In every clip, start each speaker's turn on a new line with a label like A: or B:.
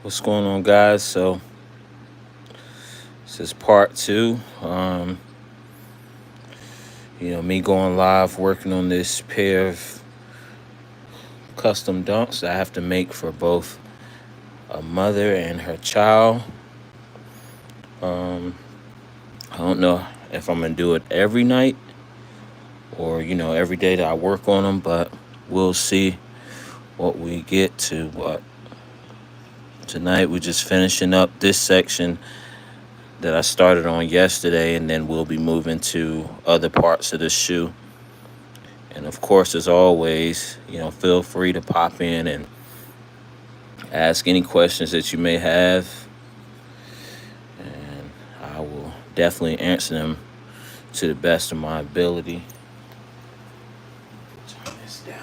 A: What's going on, guys? So this is part two. Me going live, working on this pair of custom dunks that I have to make for both a mother and her child. I don't know if I'm gonna do it every night or every day that I work on them, but we'll see what we get to. But tonight we're just finishing up this section that I started on yesterday, and then we'll be moving to other parts of the shoe. And of course, as always, feel free to pop in and ask any questions that you may have, and I will definitely answer them to the best of my ability. Turn this down.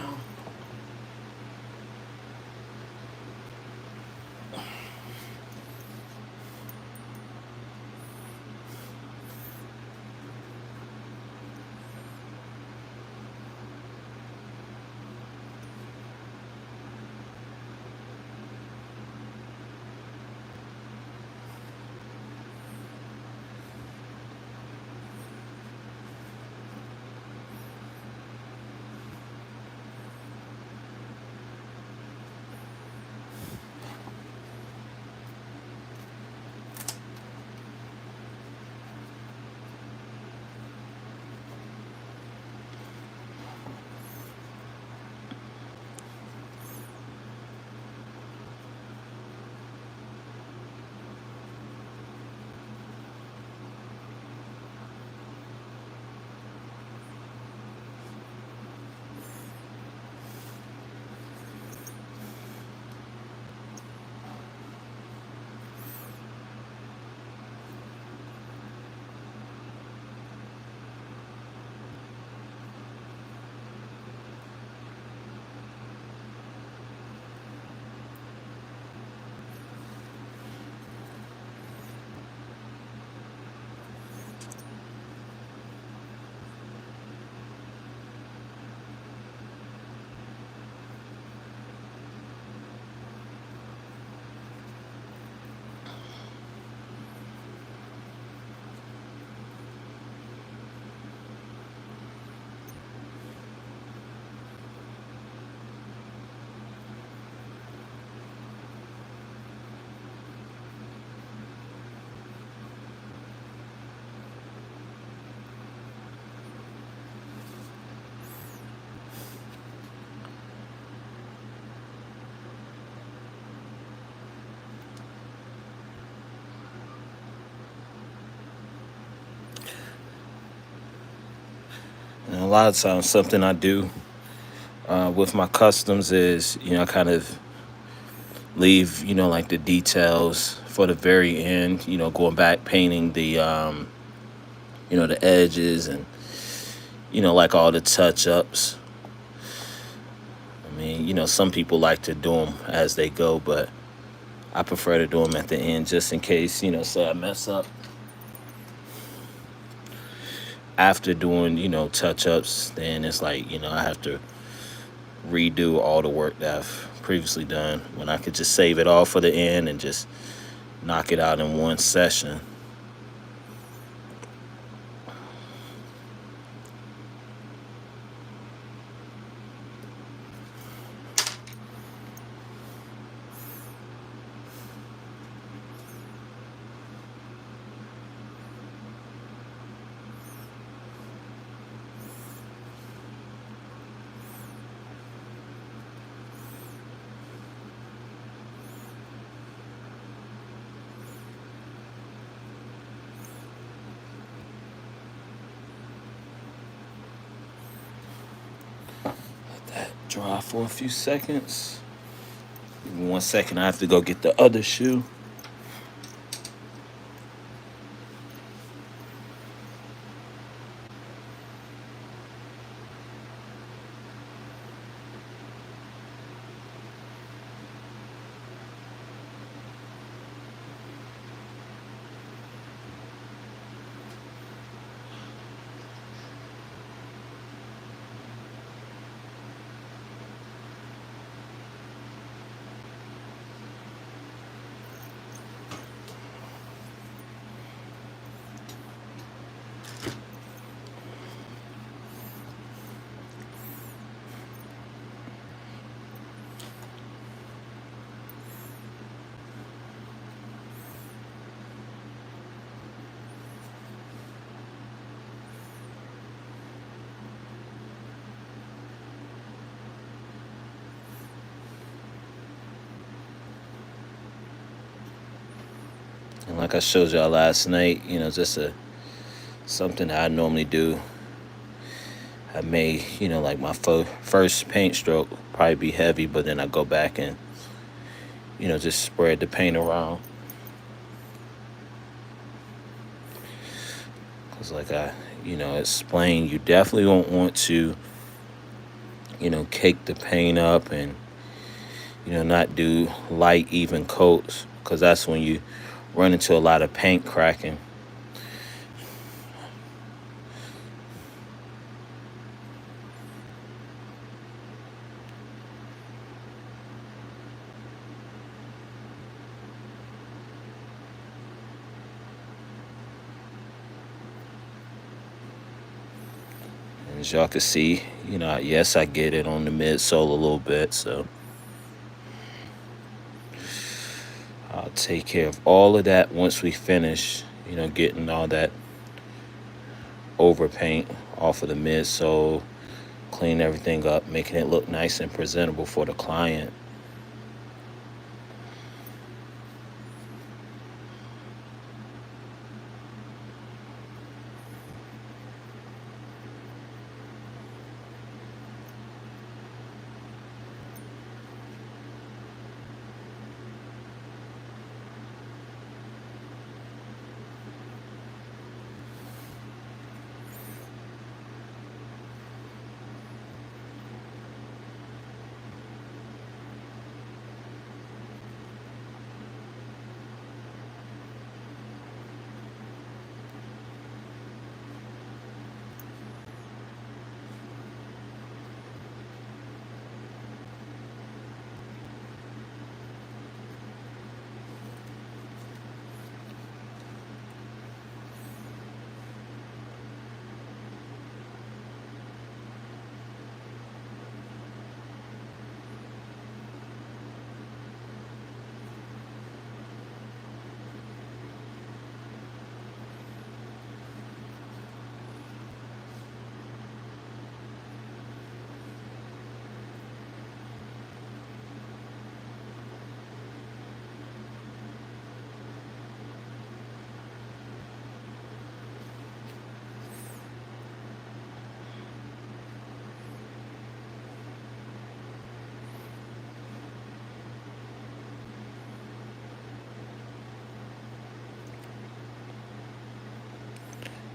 A: And a lot of times, something I do with my customs is, I kind of leave, like the details for the very end. Going back, painting the edges and like all the touch ups. I mean, some people like to do them as they go, but I prefer to do them at the end just in case, say I mess up after doing, touch ups. Then it's like, I have to redo all the work that I've previously done when I could just save it all for the end and just knock it out in one session. Dry for a few seconds. Give me 1 second, I have to go get the other shoe. And like I showed y'all last night, just something that I normally do. I may, like my first paint stroke probably be heavy, but then I go back and, just spread the paint around. Because like I, explained, you definitely don't want to, cake the paint up and, not do light, even coats. Because that's when you run into a lot of paint cracking. As y'all can see, yes, I get it on the midsole a little bit, so I'll take care of all of that once we finish, getting all that overpaint off of the midsole, clean everything up, making it look nice and presentable for the client.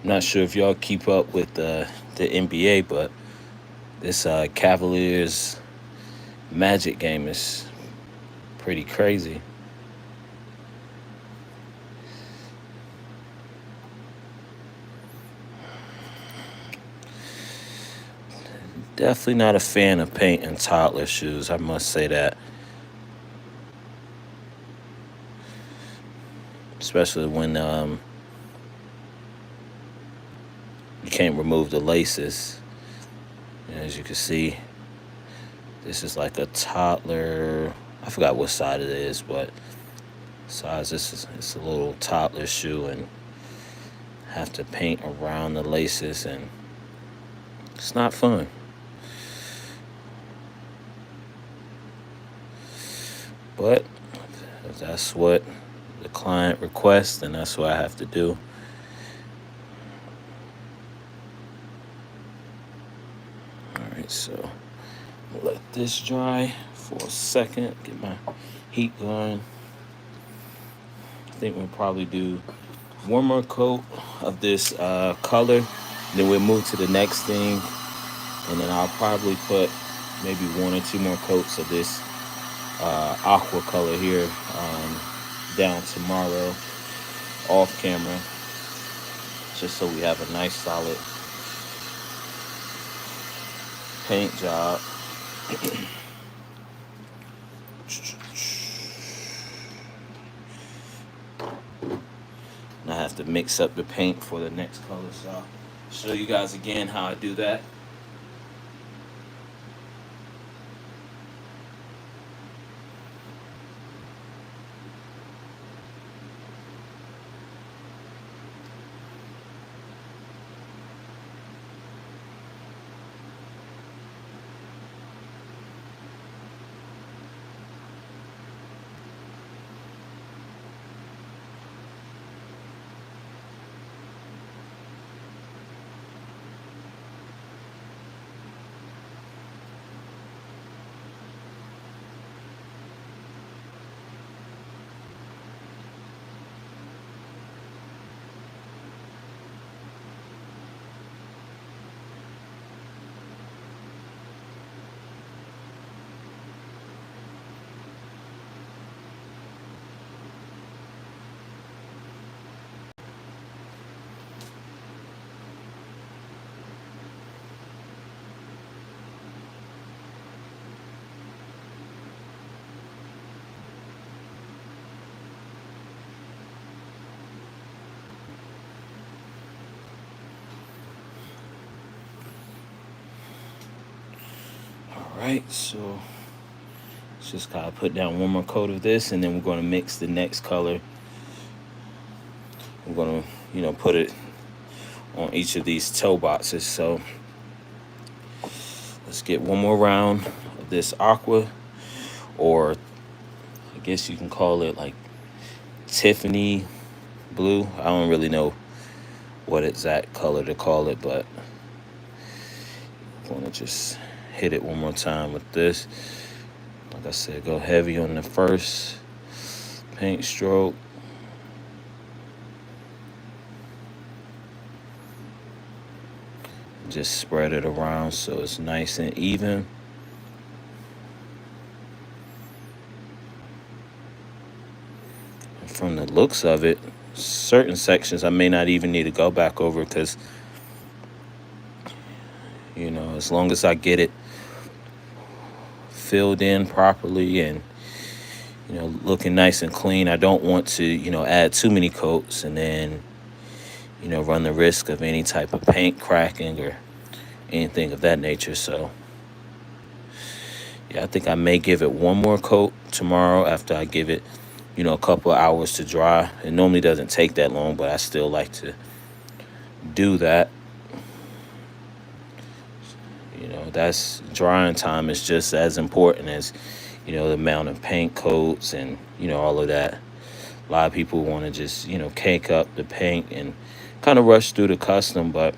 A: I'm not sure if y'all keep up with the NBA, but this Cavaliers Magic game is pretty crazy. Definitely not a fan of painting toddler shoes, I must say that. Especially when you can't remove the laces. And as you can see, this is like a toddler. I forgot what side it is, but size this is, it's a little toddler shoe, and have to paint around the laces, and it's not fun. But if that's what the client requests, then that's what I have to do. All right, so let this dry for a second, get my heat going. I think we'll probably do one more coat of this color, then we'll move to the next thing, and then I'll probably put maybe one or two more coats of this aqua color here down tomorrow off camera, just so we have a nice solid paint job. And I have to mix up the paint for the next color, so I'll show you guys again how I do that. right, so just gotta put down one more coat of this, and then we're gonna mix the next color. We're gonna, put it on each of these toe boxes. So let's get one more round of this aqua, or I guess you can call it like Tiffany blue. I don't really know what exact color to call it, but I'm gonna just hit it one more time with this. Like I said, go heavy on the first paint stroke. Just spread it around so it's nice and even. And from the looks of it, certain sections I may not even need to go back over, because as long as I get it filled in properly and looking nice and clean, I don't want to add too many coats and then run the risk of any type of paint cracking or anything of that nature. So yeah, I think I may give it one more coat tomorrow after I give it a couple of hours to dry. It normally doesn't take that long, but I still like to do that. That's drying time is just as important as the amount of paint coats and all of that. A lot of people want to just cake up the paint and kind of rush through the custom, but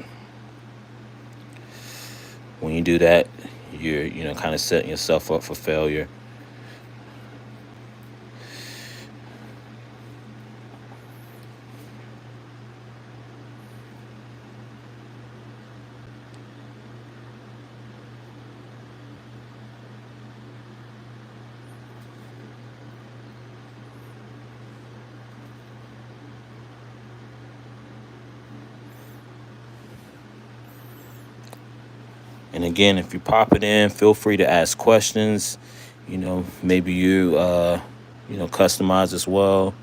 A: when you do that, you're kind of setting yourself up for failure. And again, if you pop it in, feel free to ask questions. Maybe you customize as well.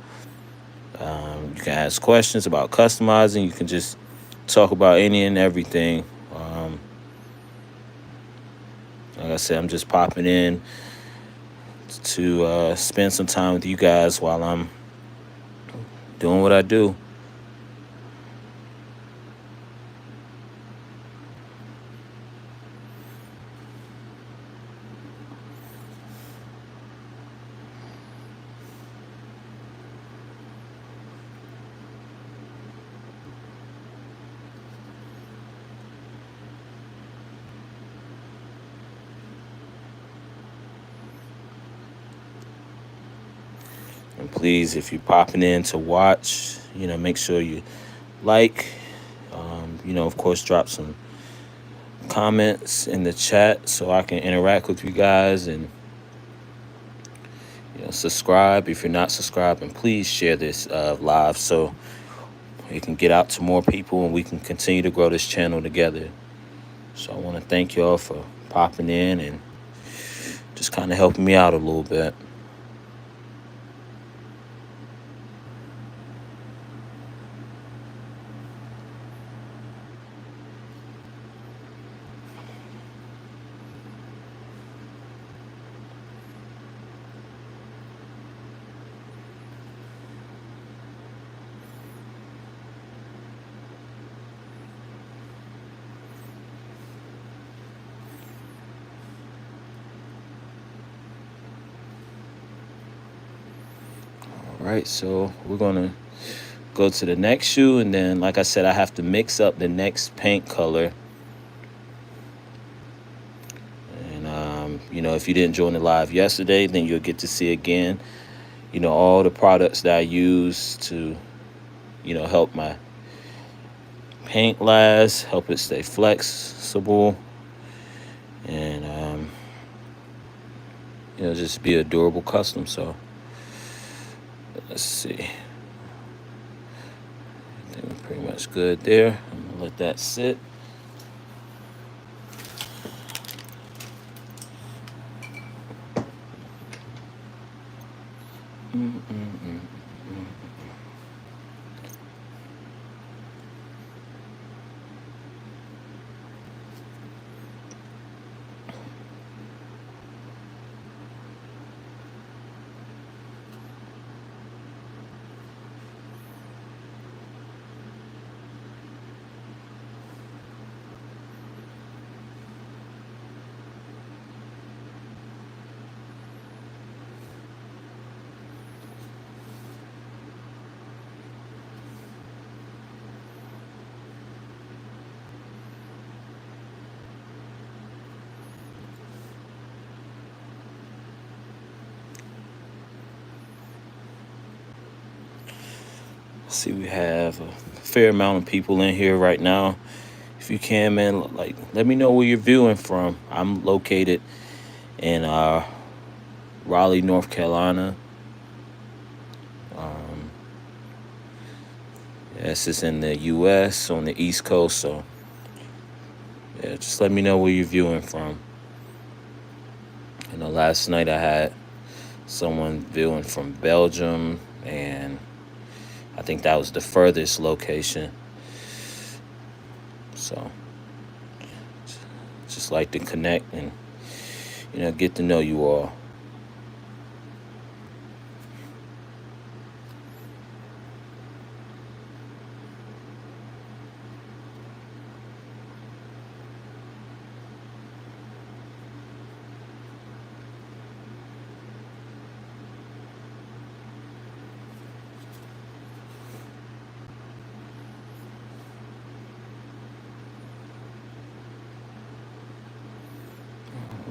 A: You can ask questions about customizing. You can just talk about any and everything. Like I said, I'm just popping in to spend some time with you guys while I'm doing what I do. And please, if you're popping in to watch, make sure you like, of course, drop some comments in the chat so I can interact with you guys, and subscribe if you're not subscribed, and please share this live so it can get out to more people and we can continue to grow this channel together. So I want to thank y'all for popping in and just kind of helping me out a little bit. All right, so we're gonna go to the next shoe, and then like I said, I have to mix up the next paint color. And if you didn't join the live yesterday, then you'll get to see again all the products that I use to help my paint last, help it stay flexible, and just be a durable custom. So let's see, I think we're pretty much good there. I'm gonna let that sit. See, we have a fair amount of people in here right now. If you can, man, like, let me know where you're viewing from. I'm located in Raleigh, North Carolina. This is in the U.S. on the East Coast, so yeah, just let me know where you're viewing from. Last night I had someone viewing from Belgium, and I think that was the furthest location. So just like to connect and get to know you all.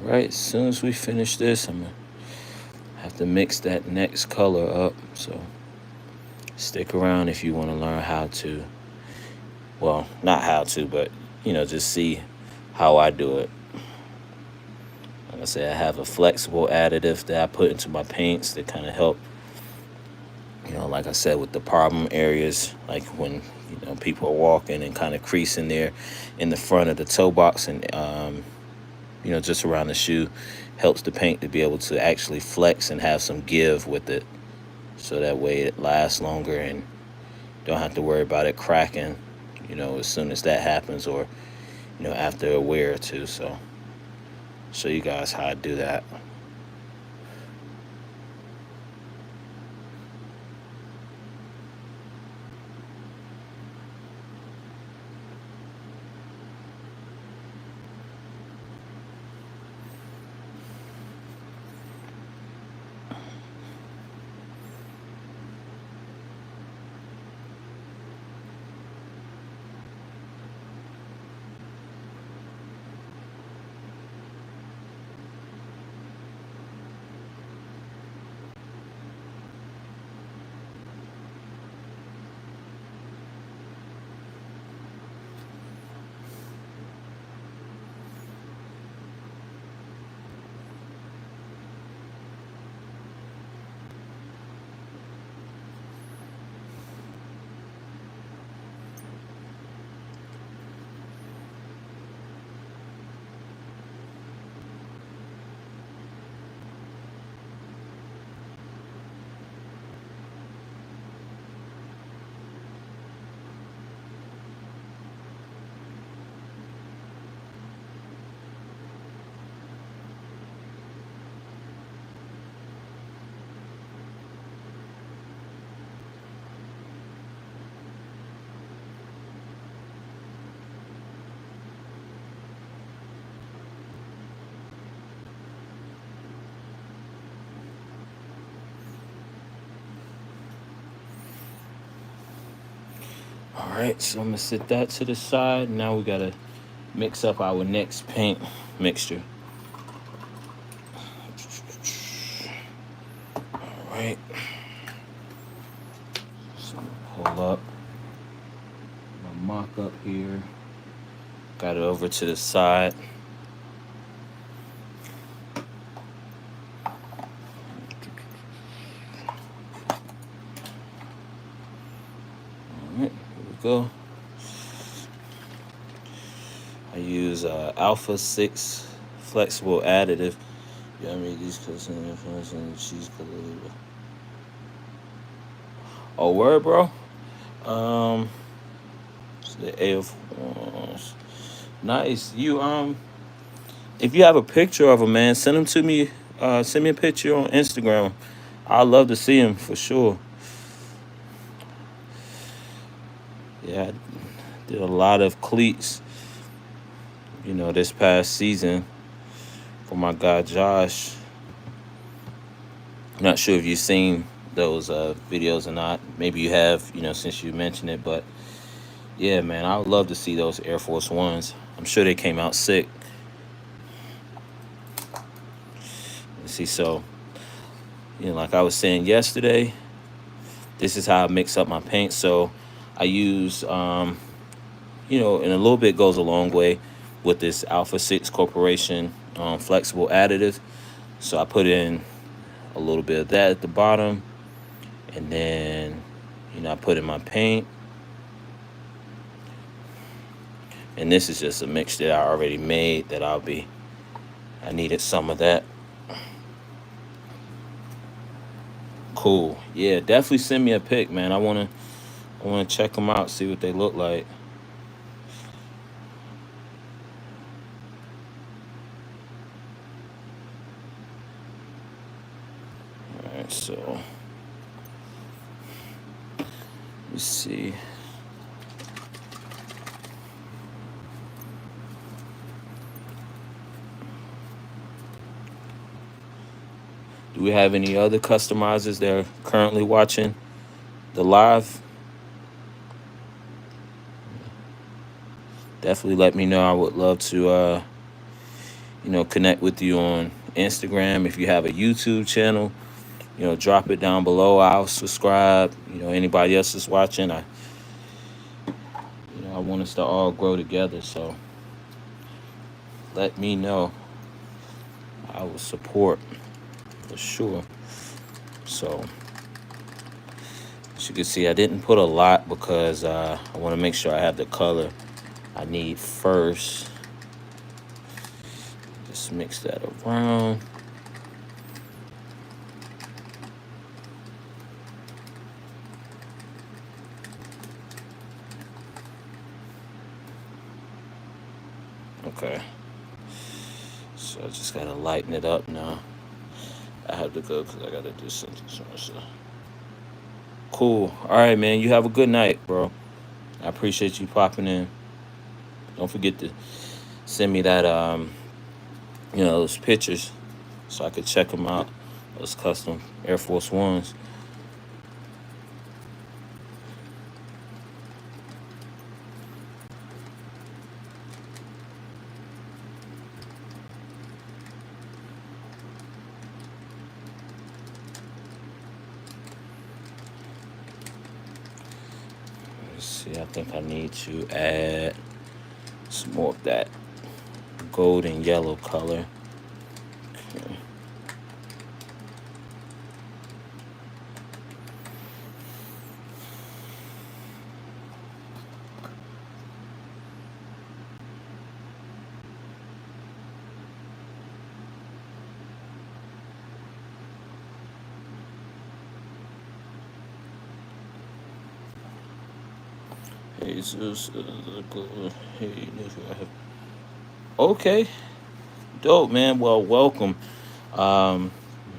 A: Right, as soon as we finish this, I'm gonna have to mix that next color up. So stick around if you want to learn how to. Well, not how to, but just see how I do it. Like I said, I have a flexible additive that I put into my paints that kind of help. Like I said, with the problem areas, like when people are walking and kind of creasing there in the front of the toe box and just around the shoe, helps the paint to be able to actually flex and have some give with it, so that way it lasts longer and don't have to worry about it cracking as soon as that happens, or after a wear or two. So show you guys how I do that. All right, so I'm gonna set that to the side. Now we gotta mix up our next paint mixture. All right, so I'm gonna pull up my mock up here. Got it over to the side. All right, here we go. I use Alpha 6 flexible additive. Yeah, I mean these custom influence and cheese color. Oh, word, bro. It's the A of nice. If you have a picture of a man, send them to me. Send me a picture on Instagram. I'd love to see him for sure. Yeah, I did a lot of cleats, this past season for my guy Josh. Not sure if you've seen those videos or not. Maybe you have, since you mentioned it. But yeah, man, I would love to see those Air Force Ones. I'm sure they came out sick. See, so like I was saying yesterday, this is how I mix up my paint. So I use, you know, and a little bit goes a long way with this Alpha 6 Corporation flexible additive. So I put in a little bit of that at the bottom, and then, you know, I put in my paint. And this is just a mix that I already made that I needed some of that. Cool. Yeah, definitely send me a pic, man. I wanna check them out, see what they look like. All right, so let's see. Do we have any other customizers that are currently watching the live? Definitely let me know. I would love to, you know, connect with you on Instagram. If you have a YouTube channel, you know, drop it down below. I'll subscribe. You know, anybody else is watching, I want us to all grow together. So let me know. I will support for sure. So as you can see, I didn't put a lot because I want to make sure I have the color I need first. Just mix that around. Okay. So I just gotta lighten it up now. I have to go because I gotta do something. So. Cool. All right, man. You have a good night, bro. I appreciate you popping in. Don't forget to send me that, you know, those pictures so I could check them out. Those custom Air Force Ones. Let's see. I think I need to add some more of that gold and yellow color. Okay. Jesus, hey, okay, dope, man. Well, welcome. I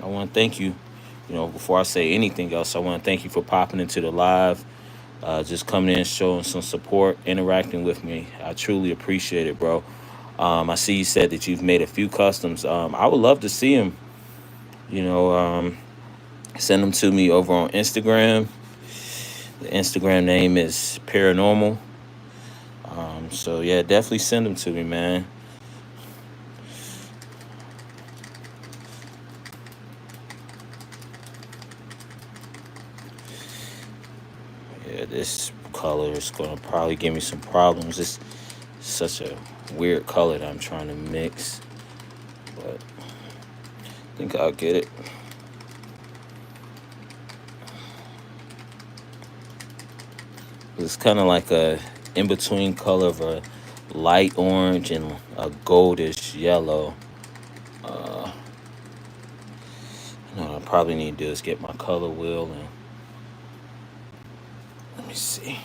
A: want to thank you. You know, before I say anything else, I want to thank you for popping into the live, just coming in, showing some support, interacting with me. I truly appreciate it, bro. I see you said that you've made a few customs. I would love to see them. You know, send them to me over on Instagram. The Instagram name is PAiRANORMAL. So yeah, definitely send them to me, man. Yeah, this color is gonna probably give me some problems. It's such a weird color that I'm trying to mix, but I think I'll get it. It's kind of like a in-between color of a light orange and a goldish yellow. You know what I probably need to do is get my color wheel and let me see.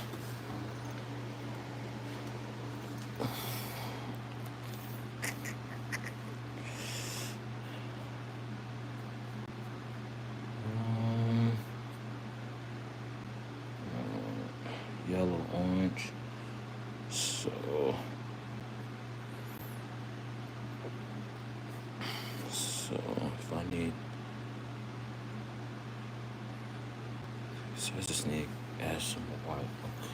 A: Yellow, orange. So if I need, so I just need to add some white. Okay.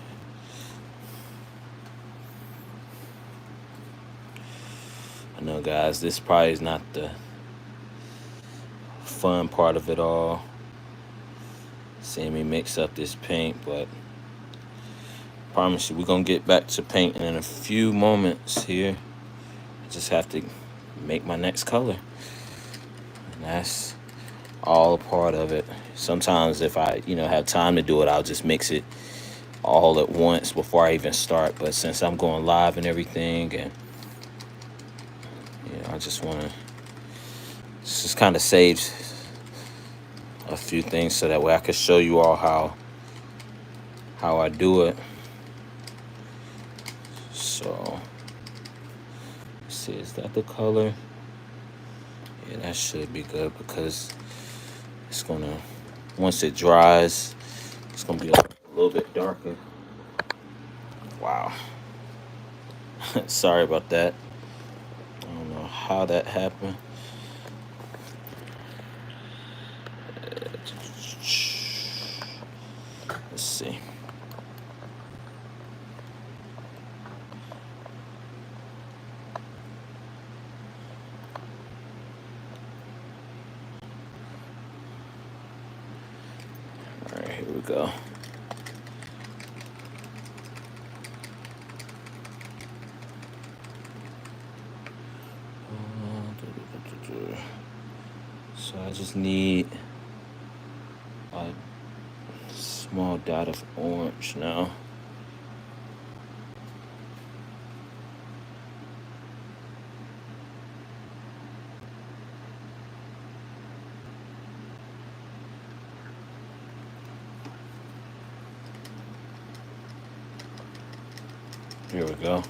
A: I know, guys, this probably is not the fun part of it all. seeing me mix up this paint, but promise you we're gonna get back to painting in a few moments here. I just have to make my next color, and that's all a part of it. Sometimes if I have time to do it, I'll just mix it all at once before I even start. But since I'm going live and everything, and I just want to just kind of save a few things so that way I can show you all how I do it. So let's see, is that the color? Yeah, that should be good, because it's gonna, once it dries, it's gonna be a little bit darker. Wow. Sorry about that. I don't know how that happened. Let's see. All right, here we go. So I just need a small dot of orange now. Here we go.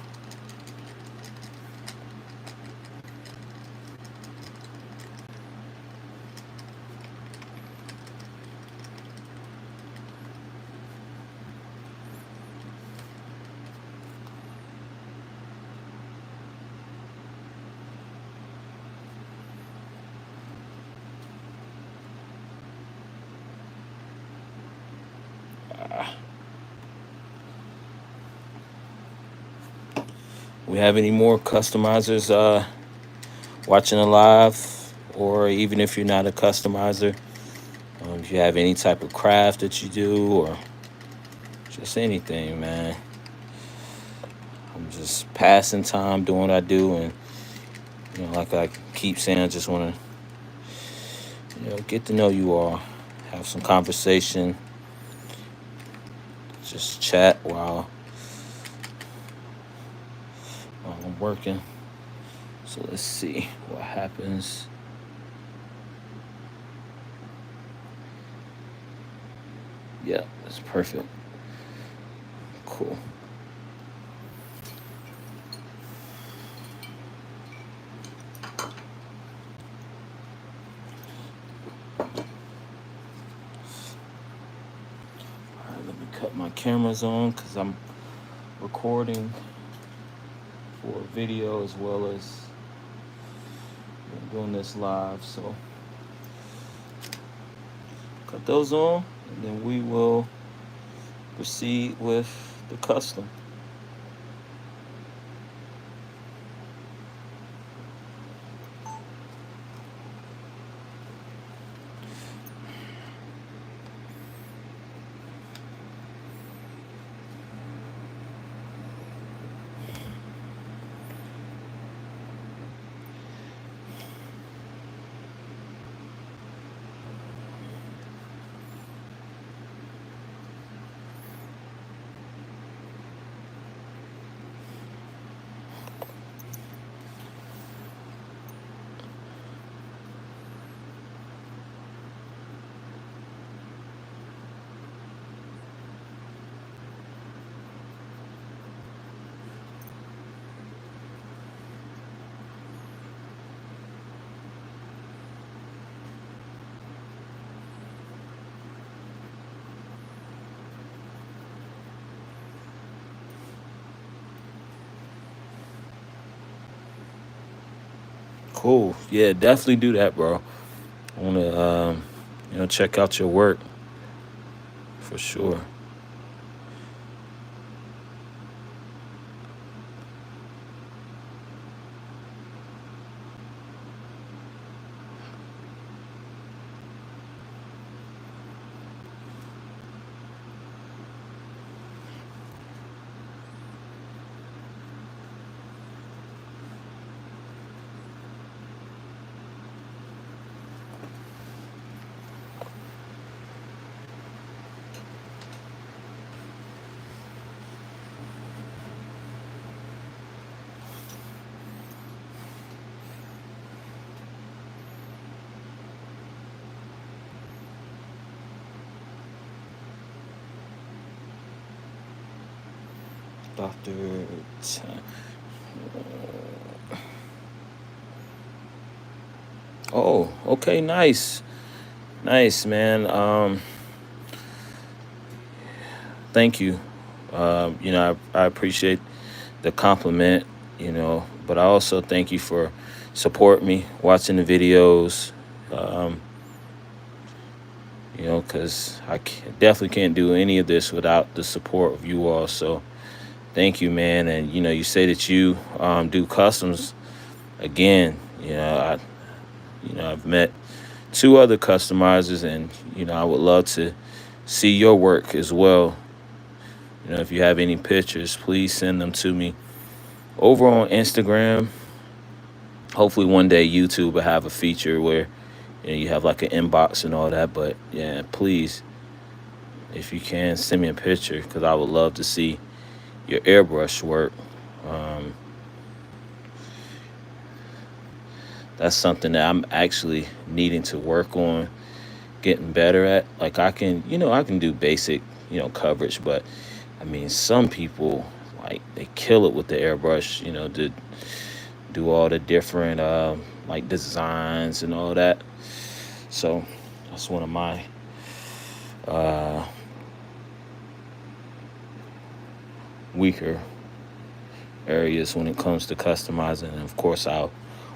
A: We have any more customizers watching the live, or even if you're not a customizer, if you have any type of craft that you do, or just anything, man. I'm just passing time doing what I do, and like I keep saying, I just want to get to know you all, have some conversation, just chat while I'm working. So let's see what happens. Yeah, that's perfect. Cool. All right, let me cut my cameras on, because I'm recording for video as well as doing this live. So cut those on, and then we will proceed with the custom. Cool. Yeah, definitely do that, bro. I want to, check out your work for sure. Dr. Oh, okay, nice. Nice, man. Thank you. I appreciate the compliment, but I also thank you for support me, watching the videos, um, because definitely can't do any of this without the support of you all. So thank you, man. And, you say that you do customs again. I've met two other customizers, and, I would love to see your work as well. If you have any pictures, please send them to me over on Instagram. Hopefully one day YouTube will have a feature where you have like an inbox and all that. But yeah, please, if you can, send me a picture, because I would love to see your airbrush work. Um, that's something that I'm actually needing to work on getting better at. Like I can do basic, coverage, but I mean, some people, like, they kill it with the airbrush, to do all the different like designs and all that. So that's one of my uh, weaker areas when it comes to customizing. And of course, I'll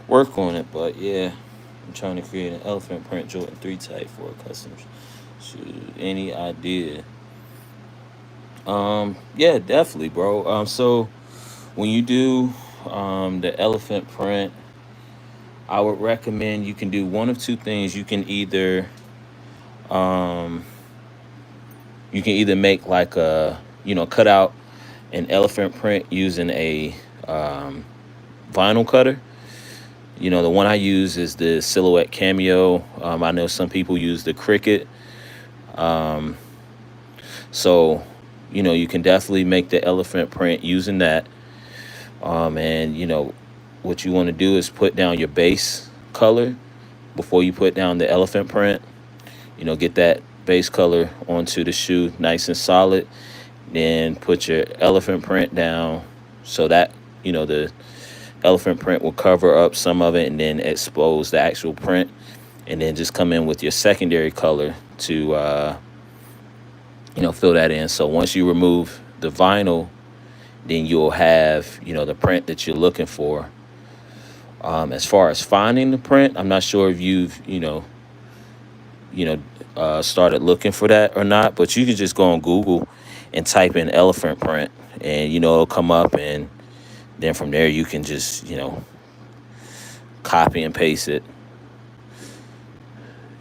A: work on it. But yeah, I'm trying to create an elephant print Jordan 3 type for a custom shoe. Any idea? Yeah, definitely, bro. So when you do the elephant print, I would recommend you can do one of two things. Um, you can either make like cut out an elephant print using a vinyl cutter. The one I use is the Silhouette Cameo. I know some people use the Cricut. Um, so, you can definitely make the elephant print using that. And, what you want to do is put down your base color before you put down the elephant print. Get that base color onto the shoe nice and solid. Then put your elephant print down so that, the elephant print will cover up some of it and then expose the actual print. And then just come in with your secondary color to, fill that in. So once you remove the vinyl, then you'll have, the print that you're looking for. As far as finding the print, I'm not sure if you've, started looking for that or not, but you can just go on Google and type in elephant print, and, it'll come up, and then from there you can just, copy and paste it,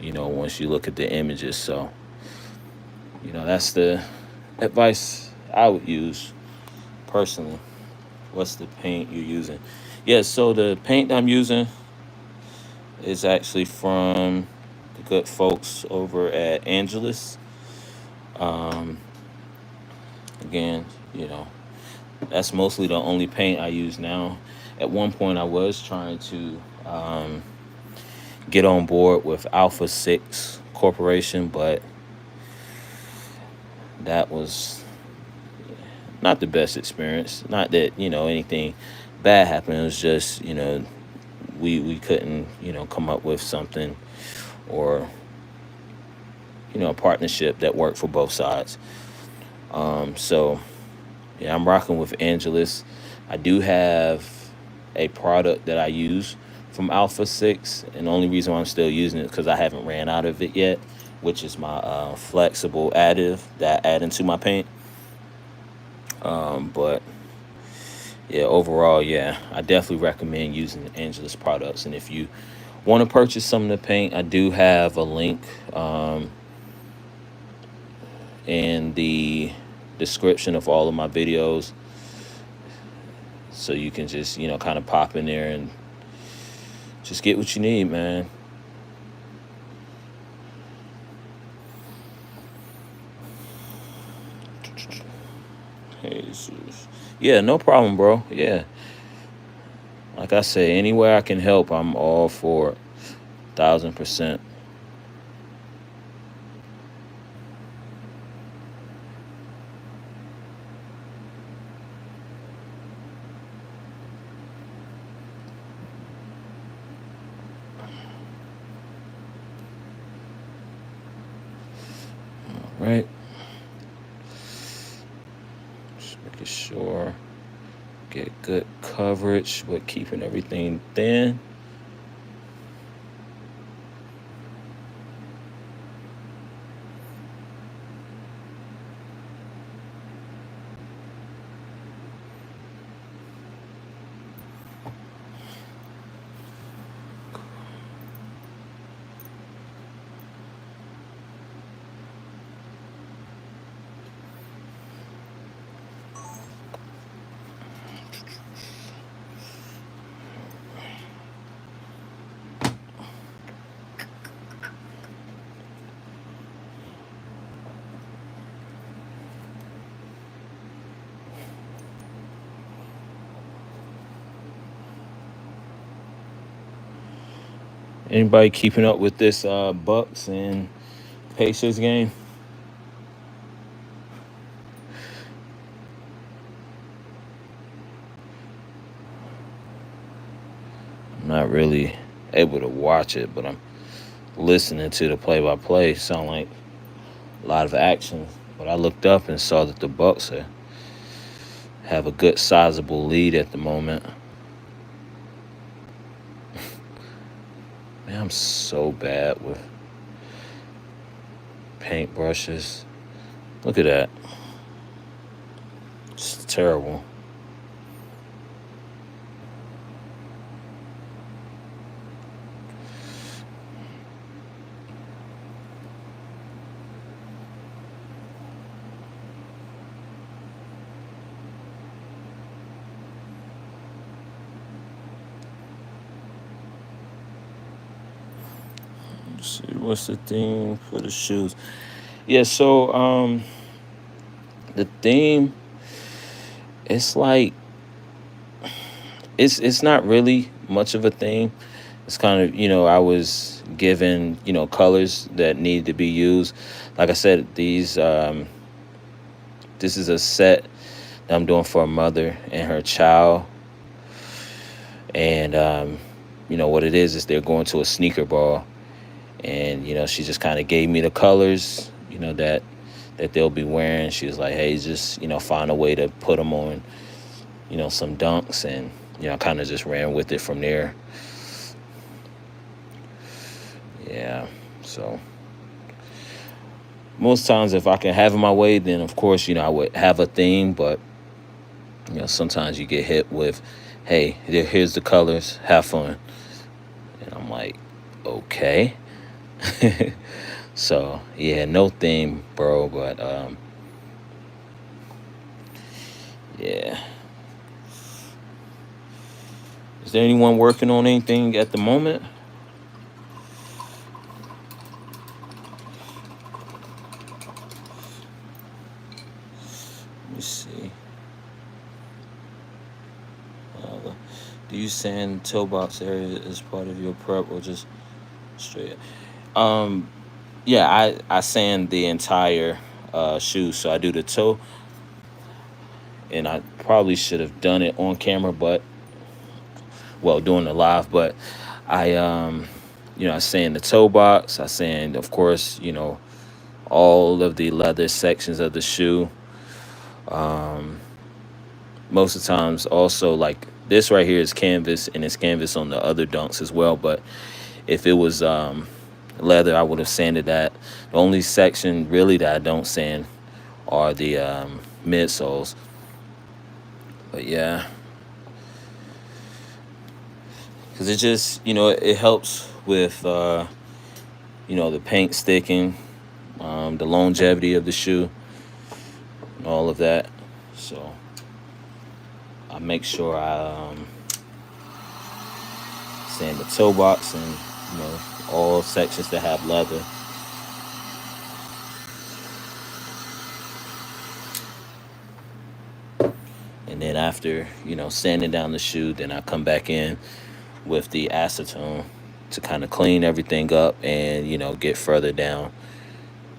A: once you look at the images. So, that's the advice I would use personally. What's the paint you're using? Yeah, so the paint I'm using is actually from the good folks over at Angelus. Um, Again, that's mostly the only paint I use now. At one point, I was trying to get on board with Alpha 6 Corporation, but that was not the best experience. Not that, anything bad happened. It was just, we couldn't, come up with something, or, a partnership that worked for both sides. So, yeah, I'm rocking with Angelus. I do have a product that I use from Alpha 6, and the only reason why I'm still using it is because I haven't ran out of it yet, which is my flexible additive that I add into my paint. But yeah, overall, yeah, I definitely recommend using the Angelus products. And if you want to purchase some of the paint, I do have a link in the description of all of my videos, so you can just, kind of pop in there and just get what you need, man. Jesus. Yeah, no problem, bro. Yeah. Like I say, anywhere I can help, I'm all for it. 1,000%. Just making sure get good coverage with keeping everything thin. Anybody keeping up with this Bucks and Pacers game? I'm not really able to watch it, but I'm listening to the play-by-play. Sound like a lot of action. But I looked up and saw that the Bucks have a good sizable lead at the moment. Man, I'm so bad with paintbrushes. Look at that. It's terrible. Let's see, what's the theme for the shoes? Yeah, so the theme, it's like it's not really much of a theme. It's kind of, I was given, colors that need to be used. Like I said, this is a set that I'm doing for a mother and her child. And what it is they're going to a sneaker ball. And, she just kind of gave me the colors, that they'll be wearing. She was like, hey, just, find a way to put them on, some dunks. And, I kind of just ran with it from there. Yeah, so most times if I can have it my way, then of course, I would have a theme. But, sometimes you get hit with, hey, here's the colors, have fun. And I'm like, okay. So, yeah, no theme, bro. But, yeah. Is there anyone working on anything at the moment? Let me see. Do you sand toe box area as part of your prep or just straight? Yeah, I sand the entire shoe. So I do the toe, and I probably should have done it on camera, but doing the live. But I I sand the toe box. I sand, of course, all of the leather sections of the shoe. Most of the times, also, like this right here is canvas, and it's canvas on the other dunks as well. But if it was leather, I would have sanded that. The only section really that I don't sand are the midsoles. But yeah, because it just, it helps with the paint sticking, the longevity of the shoe, and all of that. So I make sure I sand the toe box and all sections that have leather. And then after sanding down the shoe, then I come back in with the acetone to kind of clean everything up and get further down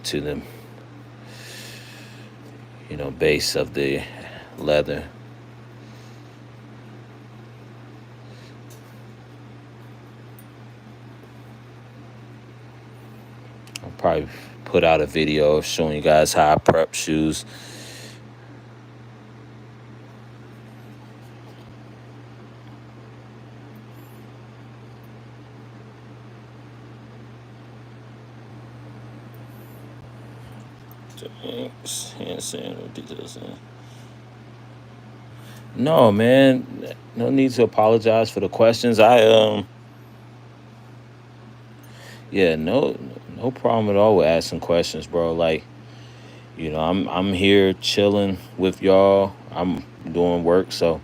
A: to the base of the leather. I'll probably put out a video showing you guys how I prep shoes. hand sand or details. No, man, no need to apologize for the questions. Yeah, no problem at all with asking questions, bro. Like, I'm here chilling with y'all. I'm doing work, so,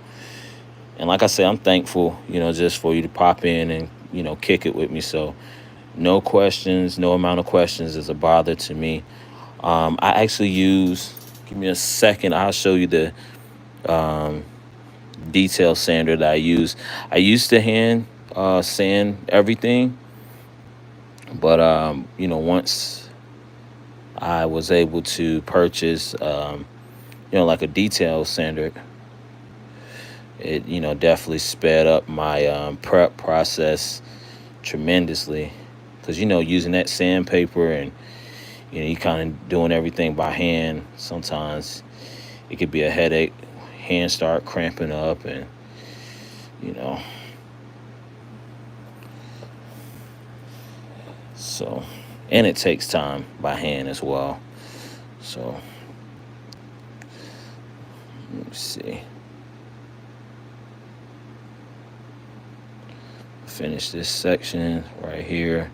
A: and like I said, I'm thankful, just for you to pop in and kick it with me. So, no questions, no amount of questions is a bother to me. I actually use. Give me a second. I'll show you the detail sander that I use. I used to hand sand everything, but once I was able to purchase like a detail sander, it definitely sped up my prep process tremendously, because using that sandpaper and you kind of doing everything by hand, sometimes it could be a headache. Hands start cramping up, and you know so, and it takes time by hand as well. So let me see, finish this section right here,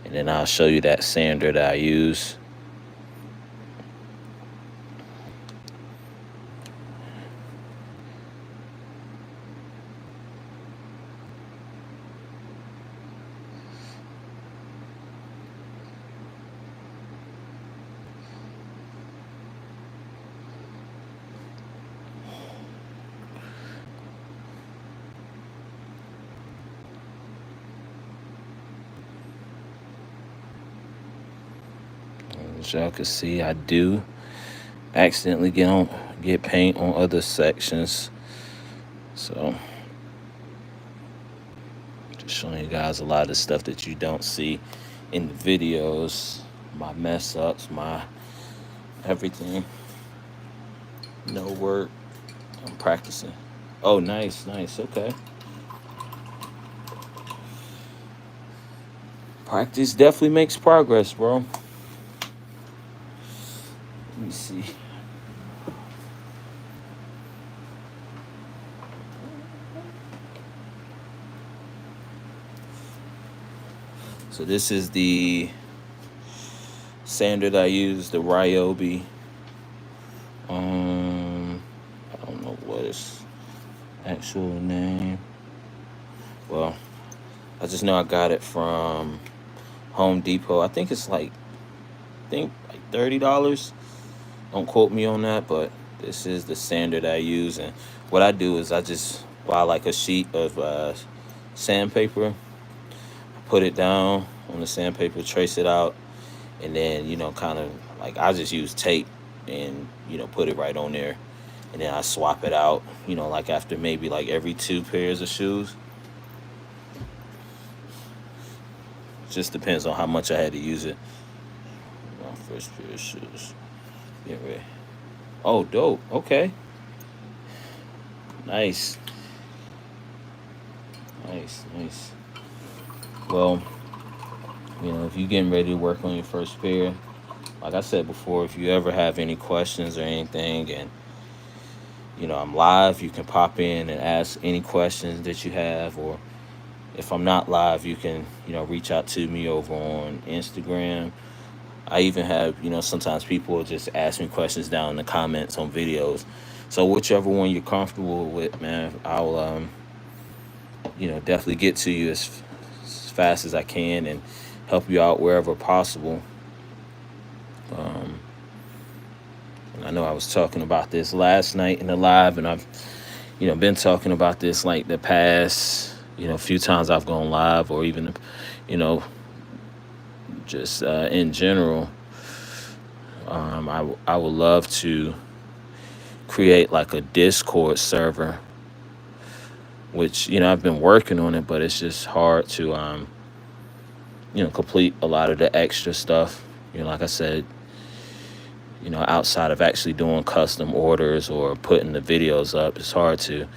A: and then I'll show you that sander that I use. As y'all can see, I do accidentally get paint on other sections, so just showing you guys a lot of stuff that you don't see in the videos, my mess ups, my everything. No work, I'm practicing. Oh, nice, okay. Practice definitely makes progress, bro. Let me see. So this is the sander that I use, the Ryobi. I don't know what its actual name. Well, I just know I got it from Home Depot. I think it's like $30. Don't quote me on that, but this is the sander that I use. And what I do is I just buy like a sheet of sandpaper, put it down on the sandpaper, trace it out, and then kind of like I just use tape and put it right on there, and then I swap it out, like after maybe like every 2 pairs of shoes. Just depends on how much I had to use it. My first pair of shoes. Get ready. Oh, dope. Okay. Nice. Well, if you're getting ready to work on your first pair, like I said before, if you ever have any questions or anything, and I'm live, you can pop in and ask any questions that you have, or if I'm not live, you can reach out to me over on Instagram. I even have sometimes people will just ask me questions down in the comments on videos. So whichever one you're comfortable with, man, I'll definitely get to you as fast as I can and help you out wherever possible. And I know I was talking about this last night in the live, and I've been talking about this like the past few times I've gone live, or even just in general. I would love to create like a Discord server, which I've been working on it, but it's just hard to complete a lot of the extra stuff. Like I said, outside of actually doing custom orders or putting the videos up, it's hard to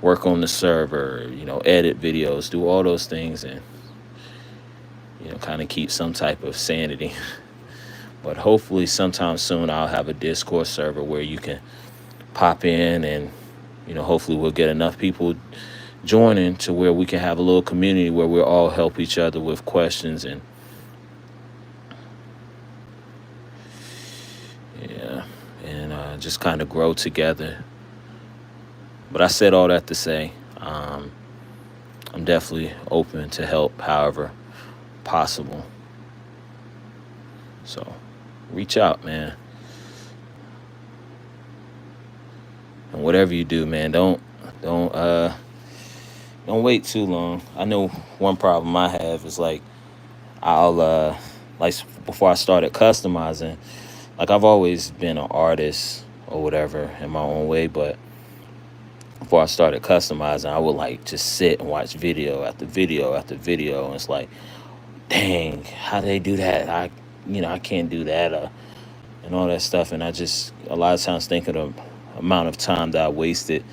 A: work on the server, edit videos, do all those things, and kind of keep some type of sanity. But hopefully sometime soon I'll have a Discord server where you can pop in, and hopefully we'll get enough people joining to where we can have a little community where we'll all help each other with questions, and just kind of grow together. But I said all that to say, I'm definitely open to help however possible. So reach out, man. And whatever you do, man, don't wait too long. I know one problem I have is like I'll like before I started customizing, like I've always been an artist or whatever in my own way, but before I started customizing, I would like just sit and watch video after video after video, and it's like, dang, how do they do that? I can't do that, and all that stuff. And I just a lot of times think of the amount of time that I wasted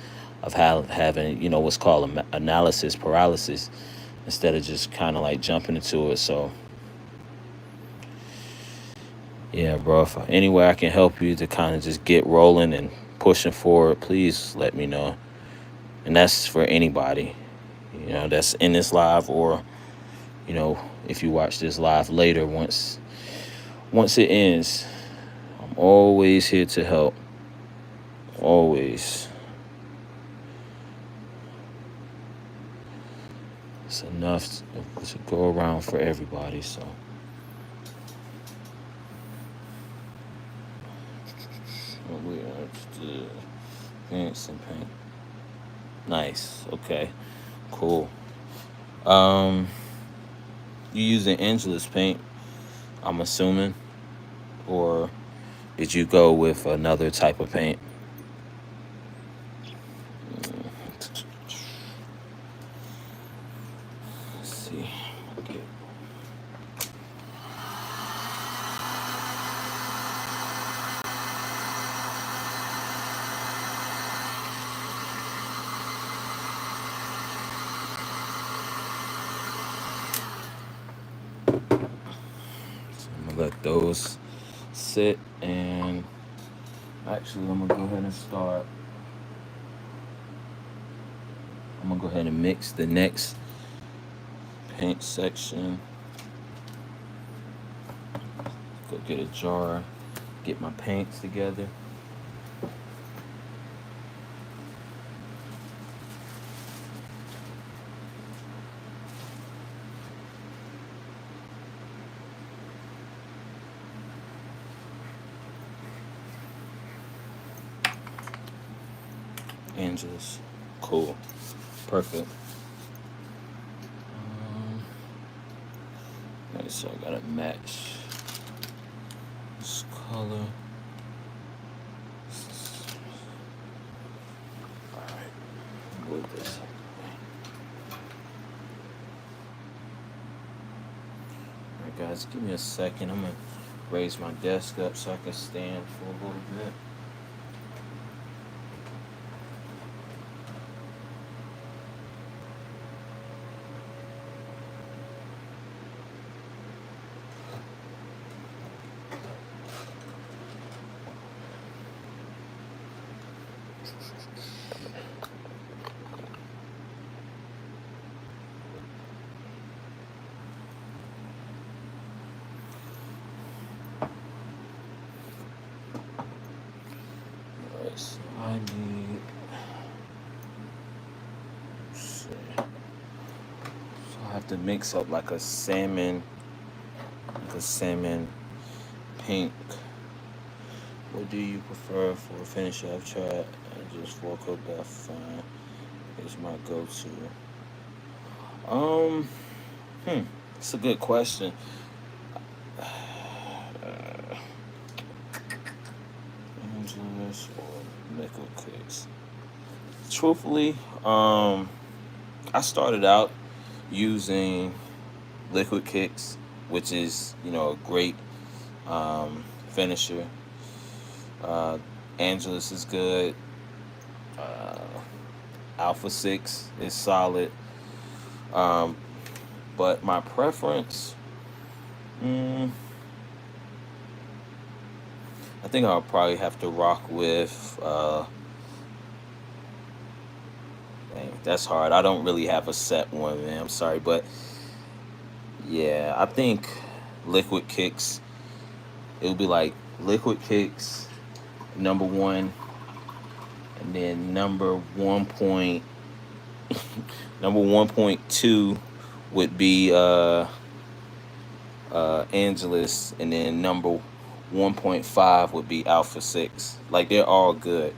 A: of having what's called analysis paralysis, instead of just kind of like jumping into it. So yeah, bro, if any way I can help you to kind of just get rolling and pushing forward, please let me know. And that's for anybody, that's in this live, or if you watch this live later, once it ends, I'm always here to help. Always. It's enough to go around for everybody. So we are the pants and paint. Nice. Okay. Cool. You using Angela's paint, I'm assuming, or did you go with another type of paint? Let's see. Okay. Let those sit, and actually I'm gonna go ahead and start. I'm gonna go ahead and mix the next paint section. Go get a jar, get my paints together. Angels. Cool. Perfect. Alright, so I gotta match this color. Alright, move this. Alright, guys, give me a second. I'm gonna raise my desk up so I can stand for a little bit. So I need, let's see. So I have to mix up like a salmon pink. What do you prefer for a finish? I've tried just for coat that fine. Is my go-to. It's a good question. Angeles or nickel kicks. Truthfully, I started out using liquid kicks, which is a great finisher. Angelus is good. Alpha 6 is solid. But my preference, I think I'll probably have to rock with. Dang, that's hard. I don't really have a set one, man. I'm sorry, but yeah, I think Liquid Kicks. It would be like Liquid Kicks number one, and then number 1.2 would be Angelus, and then number 1.5 would be Alpha 6. Like, they're all good,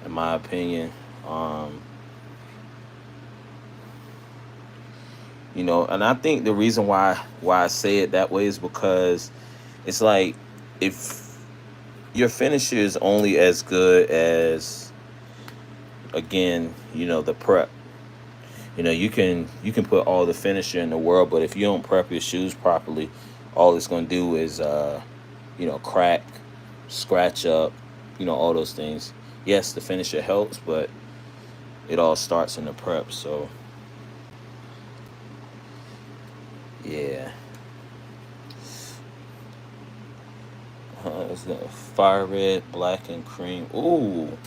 A: in my opinion. Um, and I think the reason why I say it that way is because it's like, if your finisher is only as good as, again, the prep. You can put all the finisher in the world, but if you don't prep your shoes properly, all it's going to do is crack, scratch up, all those things. Yes, the finisher helps, but it all starts in the prep. So yeah, it's gonna fire red, black, and cream. Ooh,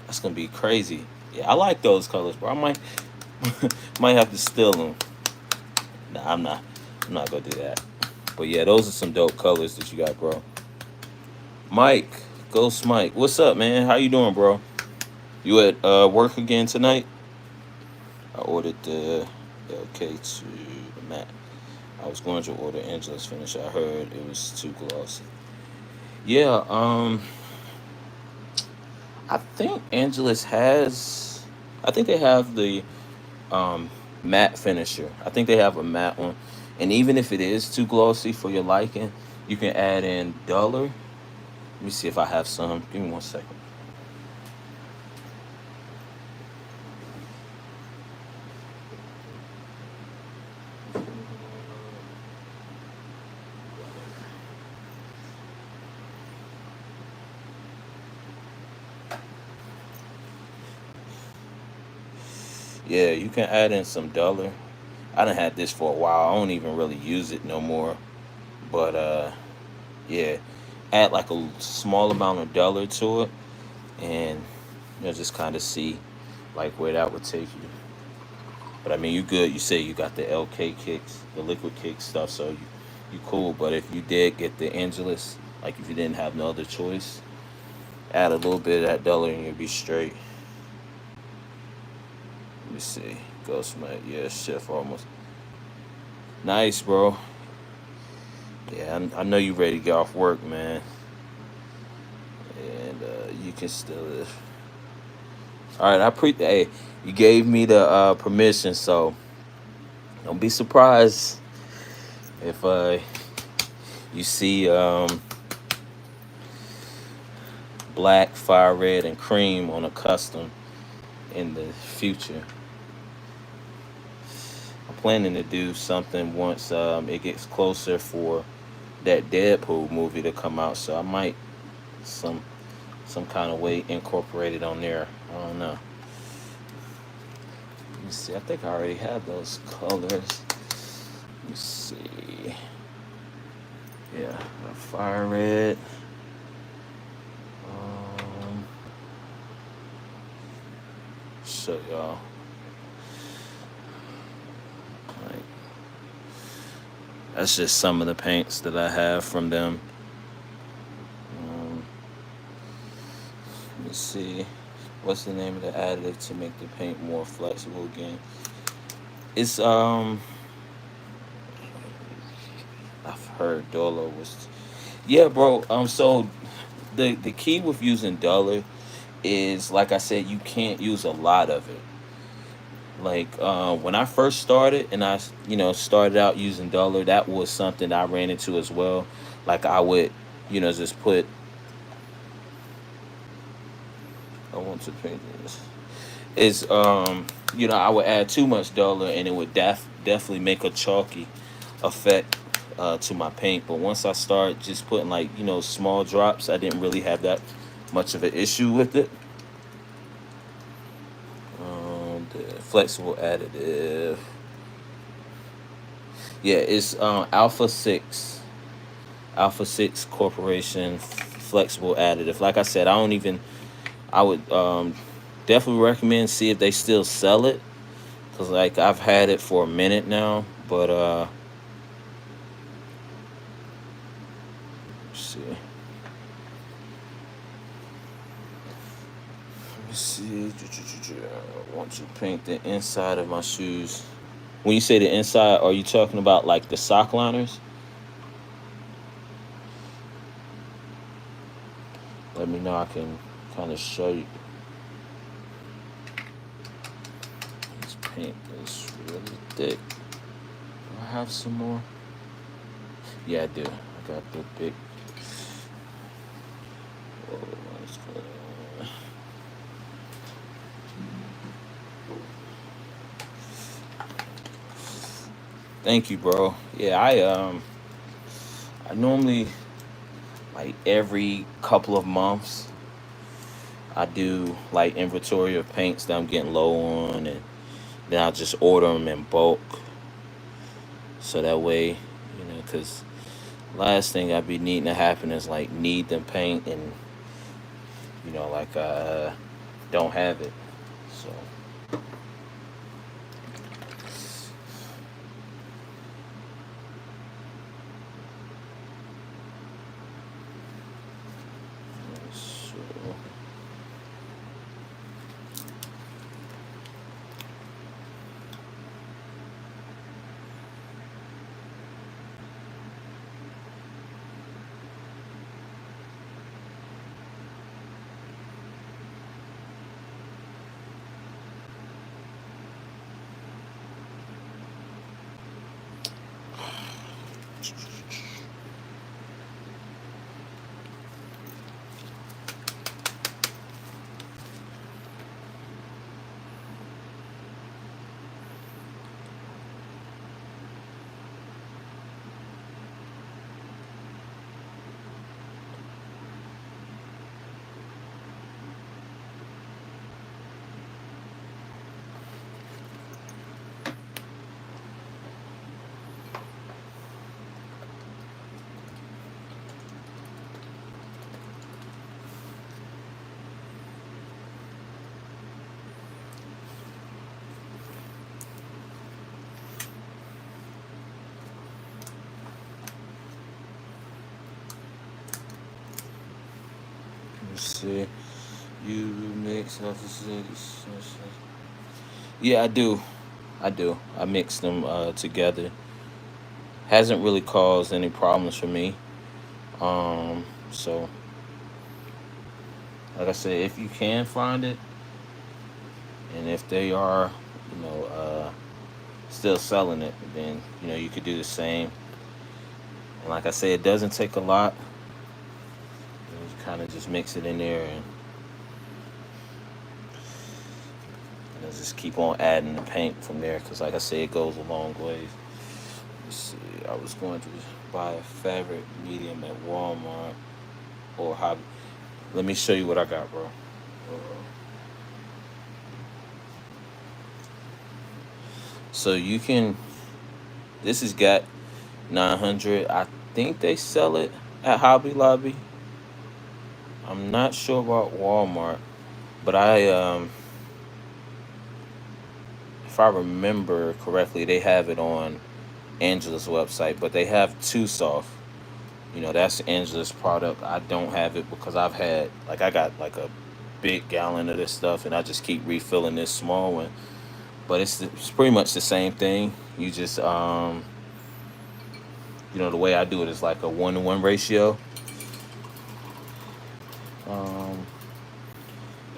A: that's gonna be crazy. Yeah, I like those colors, bro. I might might have to steal them. Nah, I'm not. I'm not gonna do that. But yeah, those are some dope colors that you got, bro. Mike, Ghost Mike, what's up, man? How you doing, bro? You at work again tonight? I ordered the LK to the Matt. I was going to order Angela's finish. I heard it was too glossy. Yeah, I think Angela's has. I think they have the matte finisher. I think they have a matte one, and even if it is too glossy for your liking, you can add in duller. Let me see if I have some. Give me 1 second. Yeah, you can add in some duller. I done had this for a while. I don't even really use it no more. But yeah, add like a small amount of duller to it, and just kind of see like where that would take you. But I mean, you good. You say you got the LK kicks, the liquid kick stuff, so you cool. But if you did get the Angelus, like if you didn't have no other choice, add a little bit of that duller and you'll be straight. Let me see. Ghost Mate, yeah, chef almost. Nice, bro. Yeah, I know you ready to get off work, man. And you can still. All right, Hey, you gave me the permission, so don't be surprised if you see black, fire red, and cream on a custom in the future. I'm planning to do something once it gets closer for that Deadpool movie to come out, so I might some some kind of way incorporate it on there. I don't know. Let me see. I think I already have those colors. Let me see. Yeah, fire red. Um, show y'all. Like, that's just some of the paints that I have from them. Let me see. What's the name of the additive to make the paint more flexible again? It's I've heard Dolo was, yeah, bro. So the key with using Duller is, like I said, you can't use a lot of it. Like when I first started and I started out using Duller, that was something I ran into as well. Like I would just put, I want to paint this. Is I would add too much Duller and it would definitely make a chalky effect to my paint. But once I start just putting like small drops, I didn't really have that much of an issue with it. The flexible additive, yeah, it's Alpha 6 Corporation flexible additive. Like I said, I would definitely recommend see if they still sell it, because like I've had it for a minute now, but let's see. Let's see. I want to paint the inside of my shoes. When you say the inside, are you talking about like the sock liners? Let me know. I can kind of show you. This paint is really thick. Do I have some more? Yeah, I do. I got the big. Whoa, thank you, bro. Yeah, I normally, like every couple of months, I do like inventory of paints that I'm getting low on, and then I'll just order them in bulk. So that way, because last thing I'd be needing to happen is like need them paint, and like don't have it. So so let's see. You mix Yeah, I do. I do. I mix them together. Hasn't really caused any problems for me. So like I said, if you can find it, and if they are, still selling it, then you could do the same. And like I said, it doesn't take a lot. You kind of just mix it in there, and just keep on adding the paint from there. Because like I said, it goes a long way. Let's see. I was going to buy a fabric medium at Walmart or Hobby. Let me show you what I got, bro. So you can. This has got 900. I think they sell it at Hobby Lobby. I'm not sure about Walmart, but if I remember correctly, they have it on Angela's website, but they have Too Soft. That's Angela's product. I don't have it because I got like a big gallon of this stuff, and I just keep refilling this small one. But it's pretty much the same thing. You just the way I do it is like a 1-to-1 ratio. Um,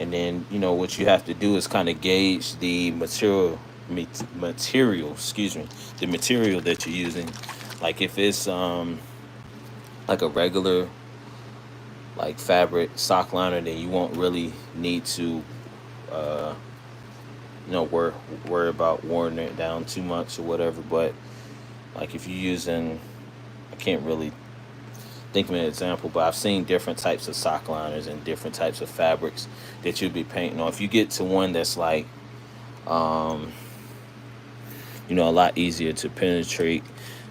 A: and then what you have to do is kind of gauge the material, excuse me, the material that you're using. Like if it's like a regular like fabric sock liner, then you won't really need to uh worry about wearing it down too much or whatever. But like if you're using, I can't really think of an example, but I've seen different types of sock liners and different types of fabrics that you'll be painting on. If you get to one that's like um a lot easier to penetrate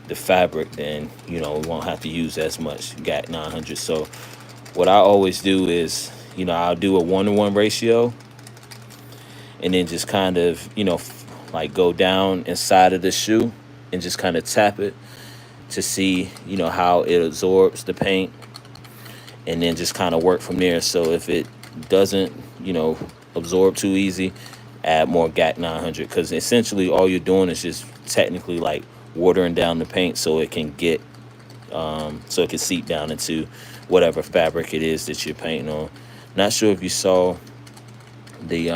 A: the fabric, then we won't have to use as much GAT 900. So what I always do is, I'll do a 1-to-1 ratio, and then just kind of, like go down inside of the shoe and just kind of tap it to see, how it absorbs the paint, and then just kind of work from there. So if it doesn't, absorb too easy, add more GAC 900, because essentially all you're doing is just technically like watering down the paint so it can get, so it can seep down into whatever fabric it is that you're painting on. Not sure if you saw the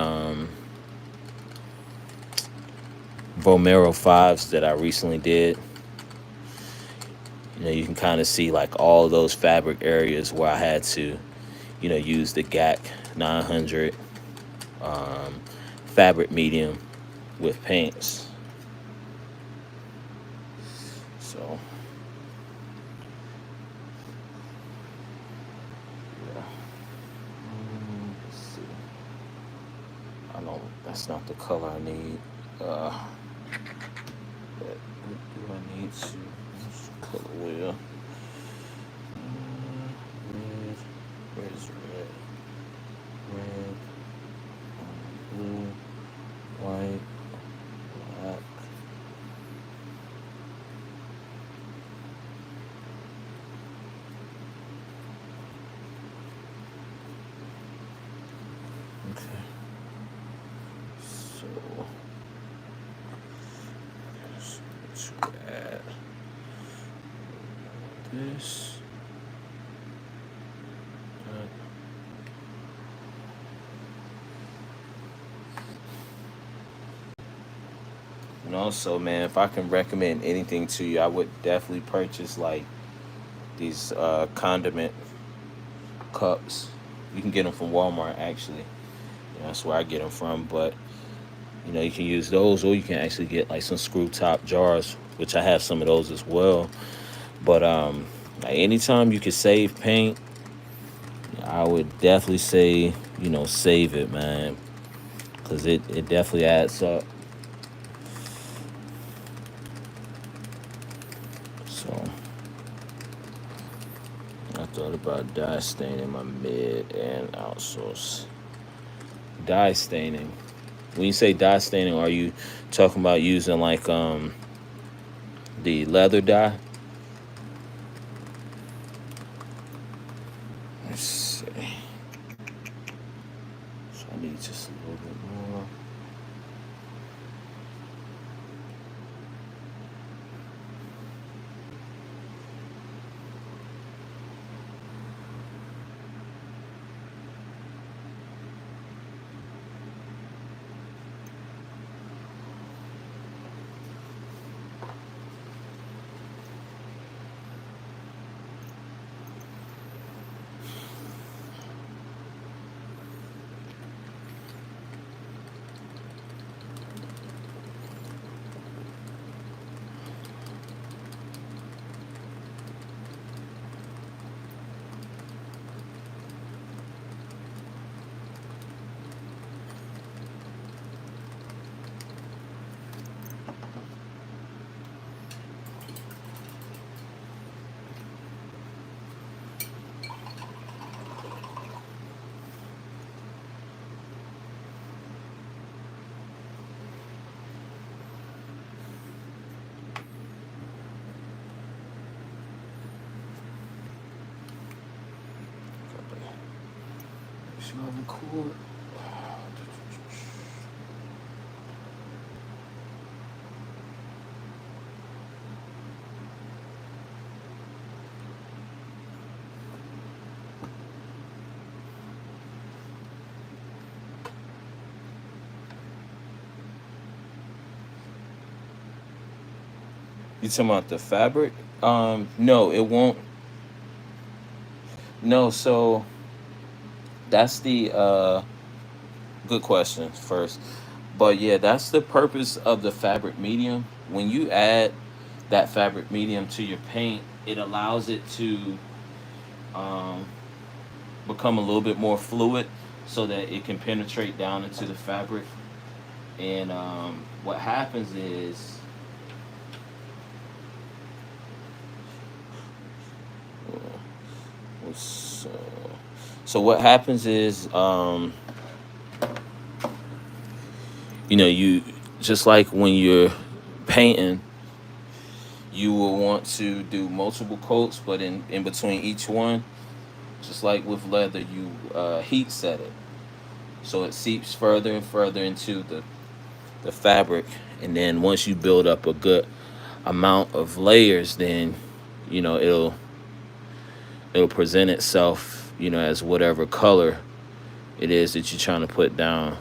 A: Vomero 5s that I recently did. You can kind of see like all of those fabric areas where I had to, use the GAC 900 fabric medium with paints. So, yeah. Let's see. I know that's not the color I need. But what do I need to? Color wheel. Red. Where's red? Red. Blue. White. Black. Okay. So to add this. And also, man, if I can recommend anything to you, I would definitely purchase like these condiment cups. You can get them from Walmart, actually. That's where I get them from. But you can use those, or you can actually get like some screw top jars, which I have some of those as well. But like anytime you can save paint, I would definitely say, save it, man, because it definitely adds up. So I thought about dye staining my mid and outsource. Dye staining. When you say dye staining, are you talking about using like the leather dye? Let's see. So I need just a little bit more. Make sure I record. You talking about the fabric? No, it won't. No, so that's the good question first. But yeah, that's the purpose of the fabric medium. When you add that fabric medium to your paint, it allows it to um, become a little bit more fluid so that it can penetrate down into the fabric. And what happens is we So what happens is, you just like when you're painting, you will want to do multiple coats, but in between each one, just like with leather, you heat set it so it seeps further and further into the fabric, and then once you build up a good amount of layers, then it'll present itself, as whatever color it is that you're trying to put down.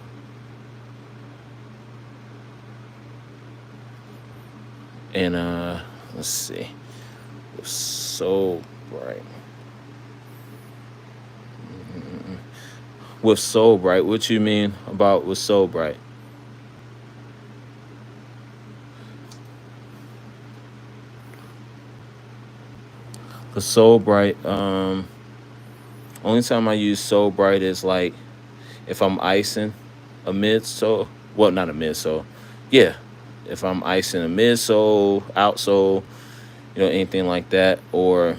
A: And let's see. It's so bright. With so bright, what you mean about with so bright? The so bright, only time I use so bright is like if I'm icing a midsole. Well, not a midsole. Yeah, if I'm icing a midsole, outsole, anything like that, or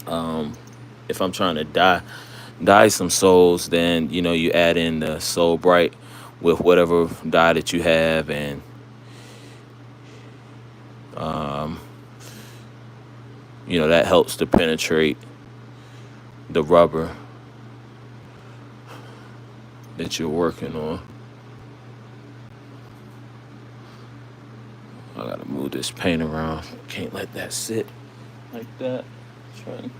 A: if I'm trying to dye some soles, then you add in the so bright with whatever dye that you have, and that helps to penetrate the rubber that you're working on. I gotta move this paint around. Can't let that sit like that. Trying.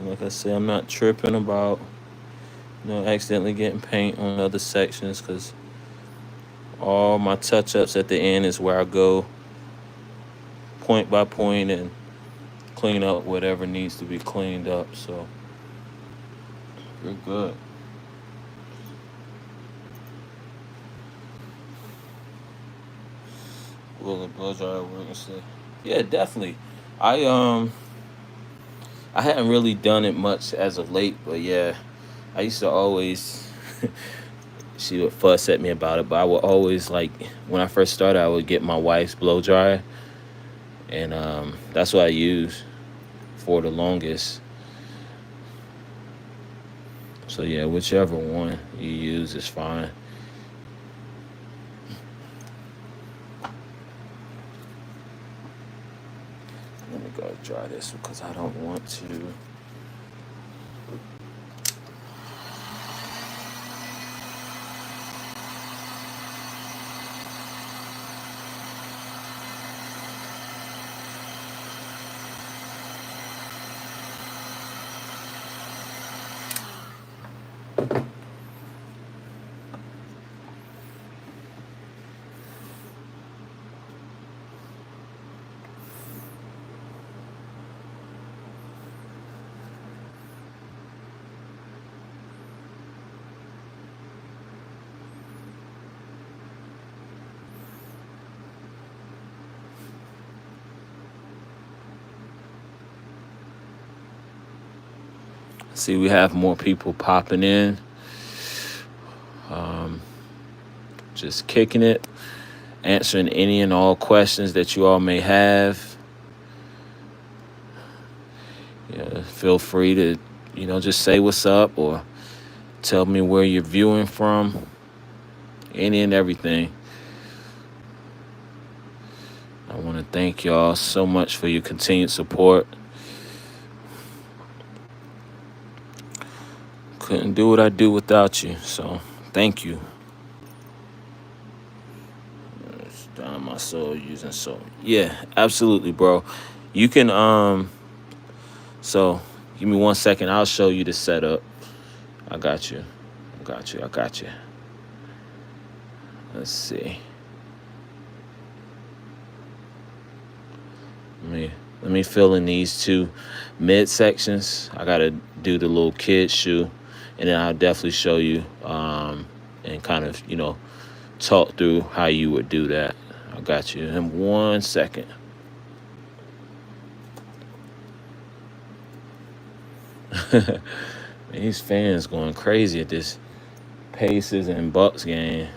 A: Like I said, I'm not tripping about accidentally getting paint on other sections, because all my touch-ups at the end is where I go point by point and clean up whatever needs to be cleaned up. So you're good. Will the blow dryer work and stuff? Yeah, definitely. I I hadn't really done it much as of late, but yeah, I used to always. She would fuss at me about it, but I would always, like, when I first started, I would get my wife's blow dryer, and that's what I used for the longest. So yeah, whichever one you use is fine. Let me go dry this because I don't want to. See, we have more people popping in. Just kicking it, answering any and all questions that you all may have. Yeah, feel free to, just say what's up or tell me where you're viewing from. Any and everything. I want to thank y'all so much for your continued support. Couldn't do what I do without you, so thank you. It's down my soul using soul. Yeah, absolutely, bro. You can so give me 1 second. I'll show you the setup. I got you. I got you. Let's see. Let me fill in these two mid sections. I gotta do the little kid shoe, and then I'll definitely show you and kind of talk through how you would do that. I got you in 1 second. Man, these fans going crazy at this Pacers and Bucks game.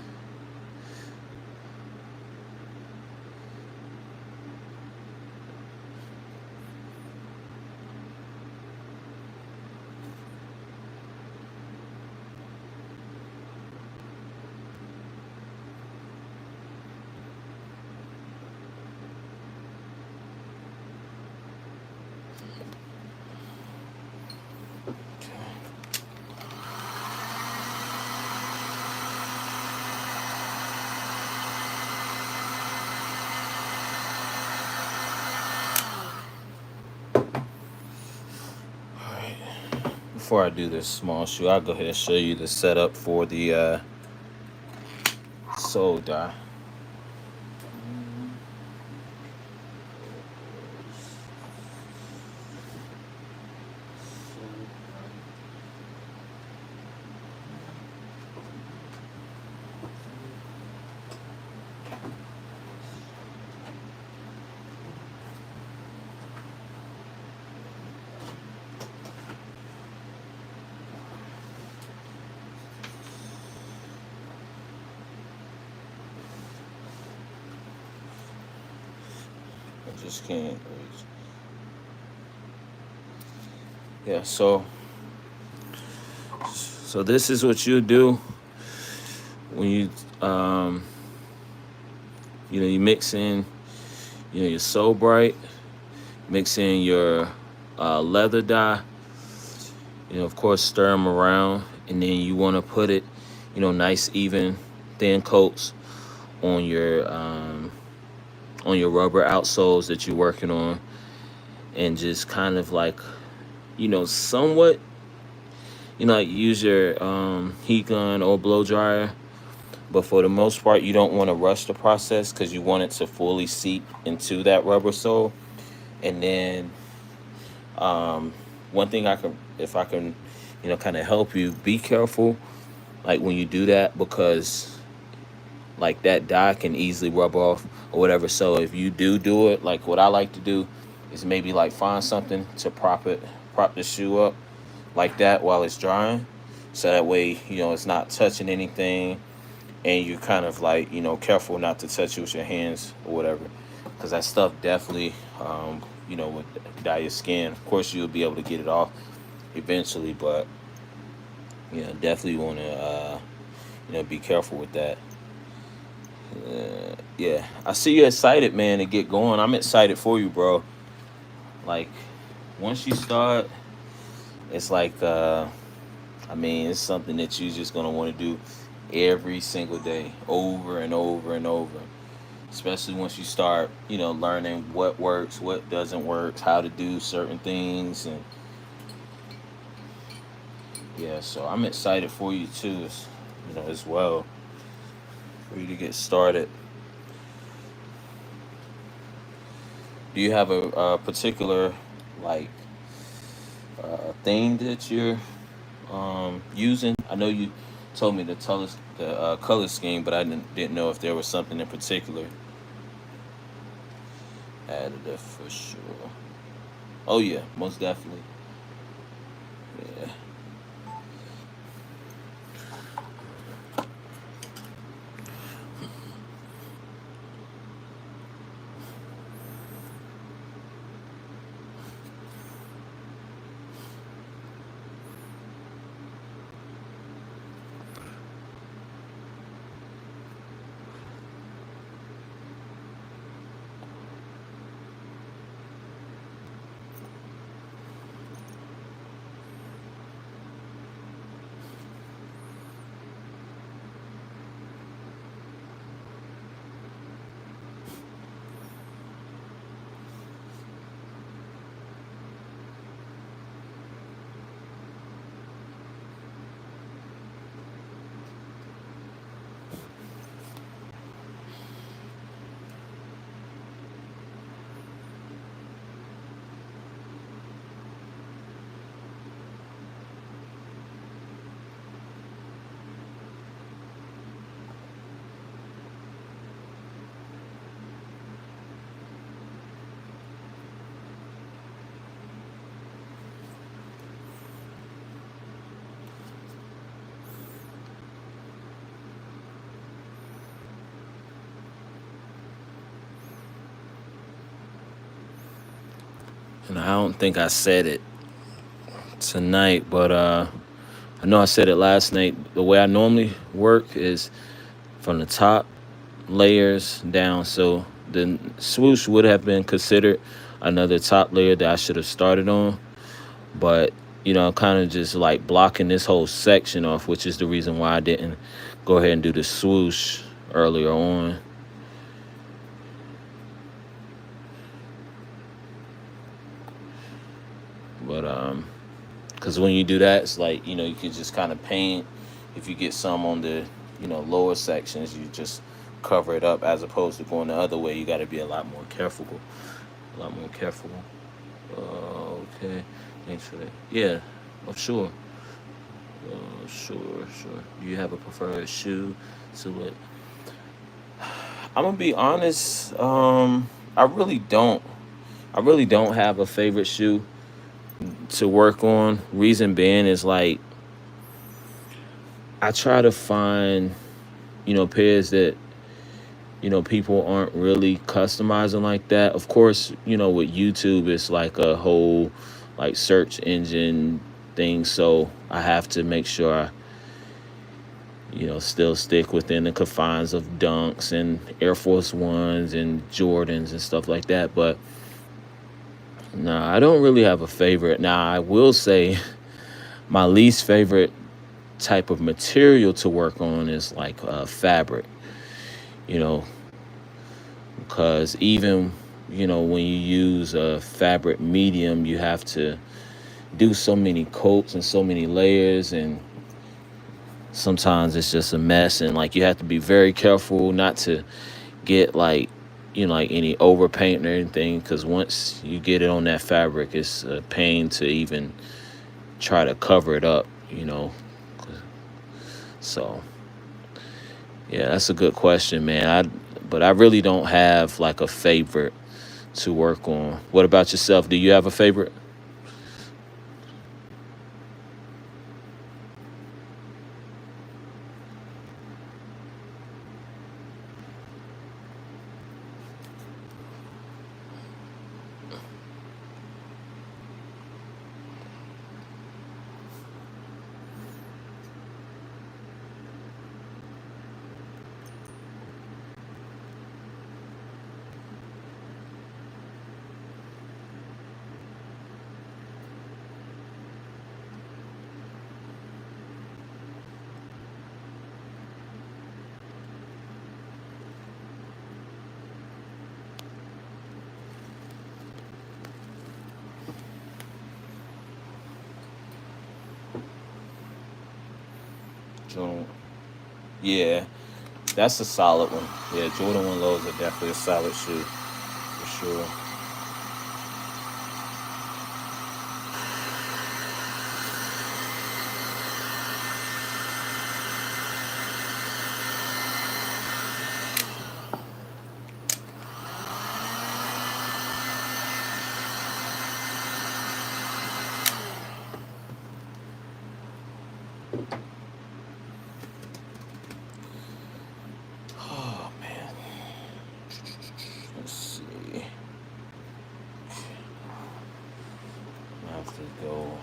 A: Before I do this small shoe, I'll go ahead and show you the setup for the sole die. I just can't reach. Yeah, so this is what you do when you you mix in your So Bright, mix in your leather dye, of course stir them around, and then you want to put it nice even thin coats on your rubber outsoles that you're working on, and just kind of like somewhat like use your heat gun or blow dryer. But for the most part, you don't want to rush the process because you want it to fully seep into that rubber sole. And then one thing if I can, kind of help you, be careful, like when you do that, because like that dye can easily rub off or whatever. So if you do it, like what I like to do is maybe like find something to prop the shoe up like that while it's drying. So that way, it's not touching anything, and you're kind of like, careful not to touch it with your hands or whatever, because that stuff definitely, would dye your skin. Of course, you'll be able to get it off eventually, but, definitely want to, be careful with that. Yeah, I see you're excited, man, to get going. I'm excited for you, bro. Like, once you start, it's like, it's something that you're just going to want to do every single day, over and over and over. Especially once you start, learning what works, what doesn't work, how to do certain things. And yeah, so I'm excited for you too, as well, for you to get started. Do you have a particular, like, thing that you're using? I know you told me the color scheme, but I didn't know if there was something in particular. Additive for sure. Oh yeah, most definitely. Yeah. And I don't think I said it tonight, but I know I said it last night. The way I normally work is from the top layers down. So the swoosh would have been considered another top layer that I should have started on. But, I'm kind of just like blocking this whole section off, which is the reason why I didn't go ahead and do the swoosh earlier on. But because when you do that, it's like, you can just kind of paint. If you get some on the, lower sections, you just cover it up, as opposed to going the other way. You got to be a lot more careful. Okay, thanks for that. Yeah, sure. Sure. Do you have a preferred shoe silhouette? I'm gonna be honest. I really don't. I really don't have a favorite shoe to work on. Reason being is like I try to find, pairs that, people aren't really customizing like that. Of course, with YouTube, it's like a whole like search engine thing. So I have to make sure I, still stick within the confines of Dunks and Air Force Ones and Jordans and stuff like that. But no, I don't really have a favorite. Now, I will say my least favorite type of material to work on is like fabric, you know, because even, when you use a fabric medium, you have to do so many coats and so many layers, and sometimes it's just a mess. And like you have to be very careful not to get like, like any overpaint or anything, because once you get it on that fabric, it's a pain to even try to cover it up. So yeah, that's a good question, man. But I really don't have like a favorite to work on. What about yourself? Do you have a favorite? Jordan. Yeah, that's a solid one. Yeah, Jordan 1 lows are definitely a solid shoe for sure. Oh man, let's see. I have to go.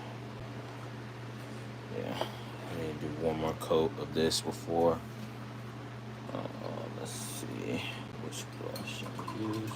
A: Yeah, I need to do one more coat of this before. Let's see which brush I use.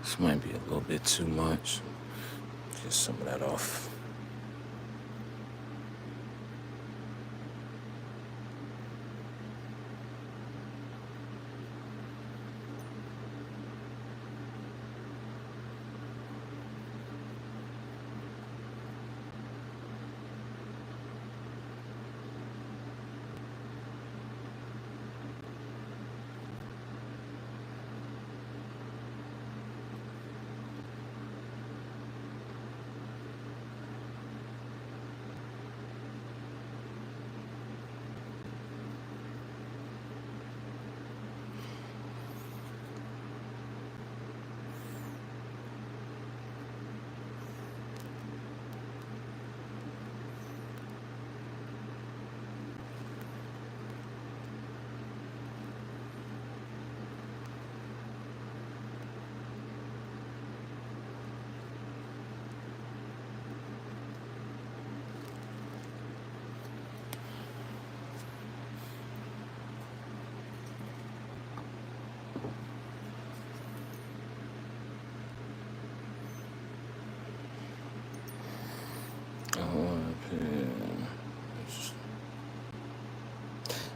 A: This might be a little bit too much. Get some of that off.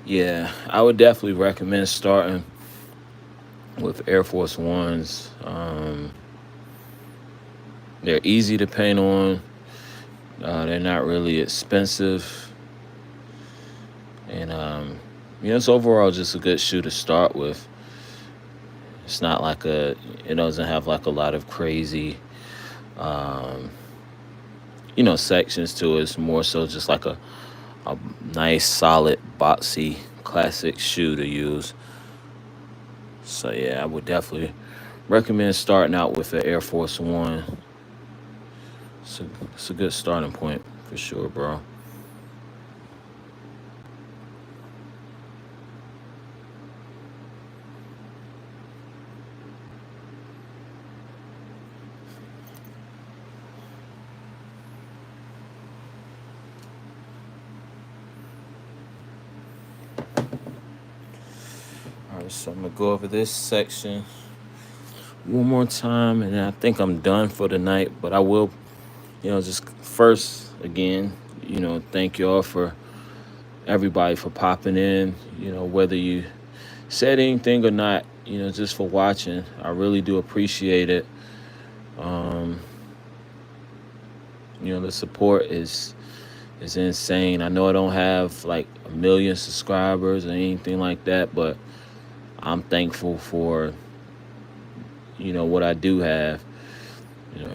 A: Yeah, I would definitely recommend starting with Air Force Ones. They're easy to paint on. They're not really expensive, and it's overall just a good shoe to start with. It's not like it doesn't have like a lot of crazy, um, sections to it. It's more so just like a nice, solid, boxy, classic shoe to use. So yeah, I would definitely recommend starting out with an Air Force One. It's a good starting point for sure, bro. All right, so I'm gonna go over this section one more time, and then I think I'm done for the night. But I will, just first again, thank y'all for everybody for popping in. Whether you said anything or not, just for watching. I really do appreciate it. Um, the support is insane. I know I don't have like a million subscribers or anything like that, but I'm thankful for what I do have.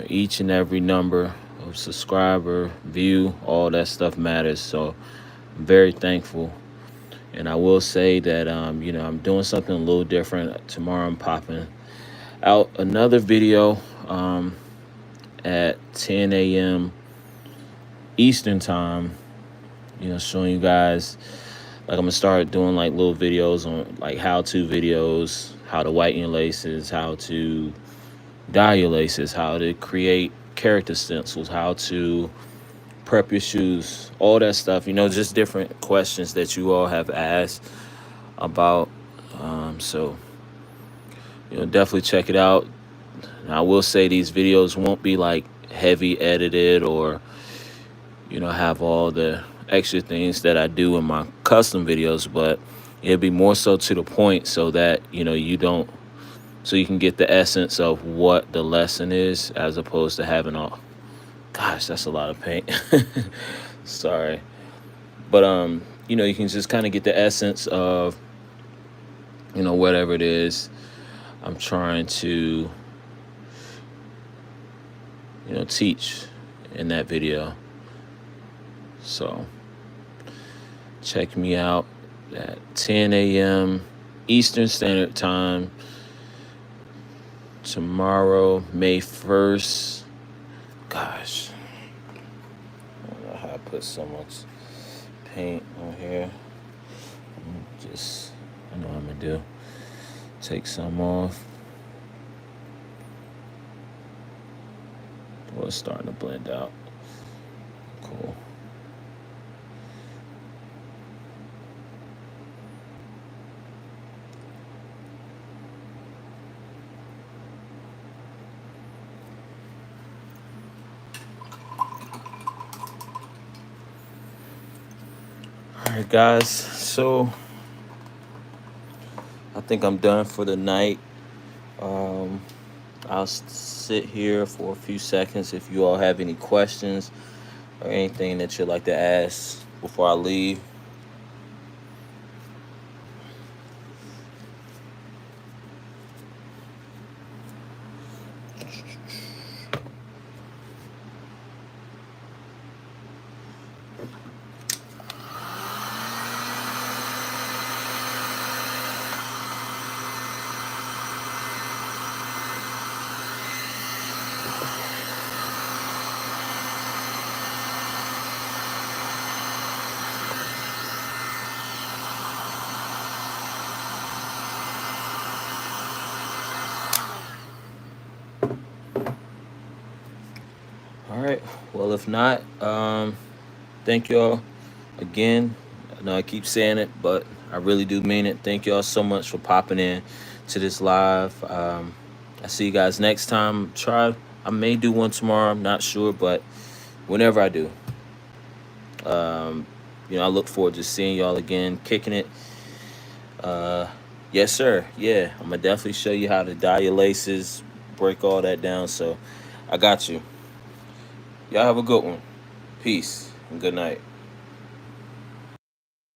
A: Each and every number of subscriber, view, all that stuff matters. So I'm very thankful. And I will say that I'm doing something a little different. Tomorrow I'm popping out another video at 10 a.m. Eastern time, showing you guys, like, I'm gonna start doing like little videos on like how-to videos, how to whiten your laces, how to dye your laces, how to create character stencils, how to prep your shoes, all that stuff, just different questions that you all have asked about. So, definitely check it out. And I will say these videos won't be like heavy edited or, have all the extra things that I do in my custom videos, but it'll be more so to the point so that, so you can get the essence of what the lesson is as opposed to having all, gosh, that's a lot of paint. Sorry. But, you can just kind of get the essence of, whatever it is I'm trying to, teach in that video. So check me out at 10 a.m. Eastern Standard Time tomorrow, May 1st. Gosh, I don't know how I put so much paint on here. I know what I'm gonna do. Take some off. Well, it's starting to blend out. Cool. All right, guys. So I think I'm done for the night. I'll sit here for a few seconds if you all have any questions or anything that you'd like to ask before I leave. All right. Well, if not, thank y'all again. I know I keep saying it, but I really do mean it. Thank y'all so much for popping in to this live. I see you guys next time. I may do one tomorrow. I'm not sure, but whenever I do, you know, I look forward to seeing y'all again, kicking it. Uh, yes, sir. Yeah, I'm gonna definitely show you how to dye your laces, break all that down. So I got you. Y'all have a good one. Peace and good night.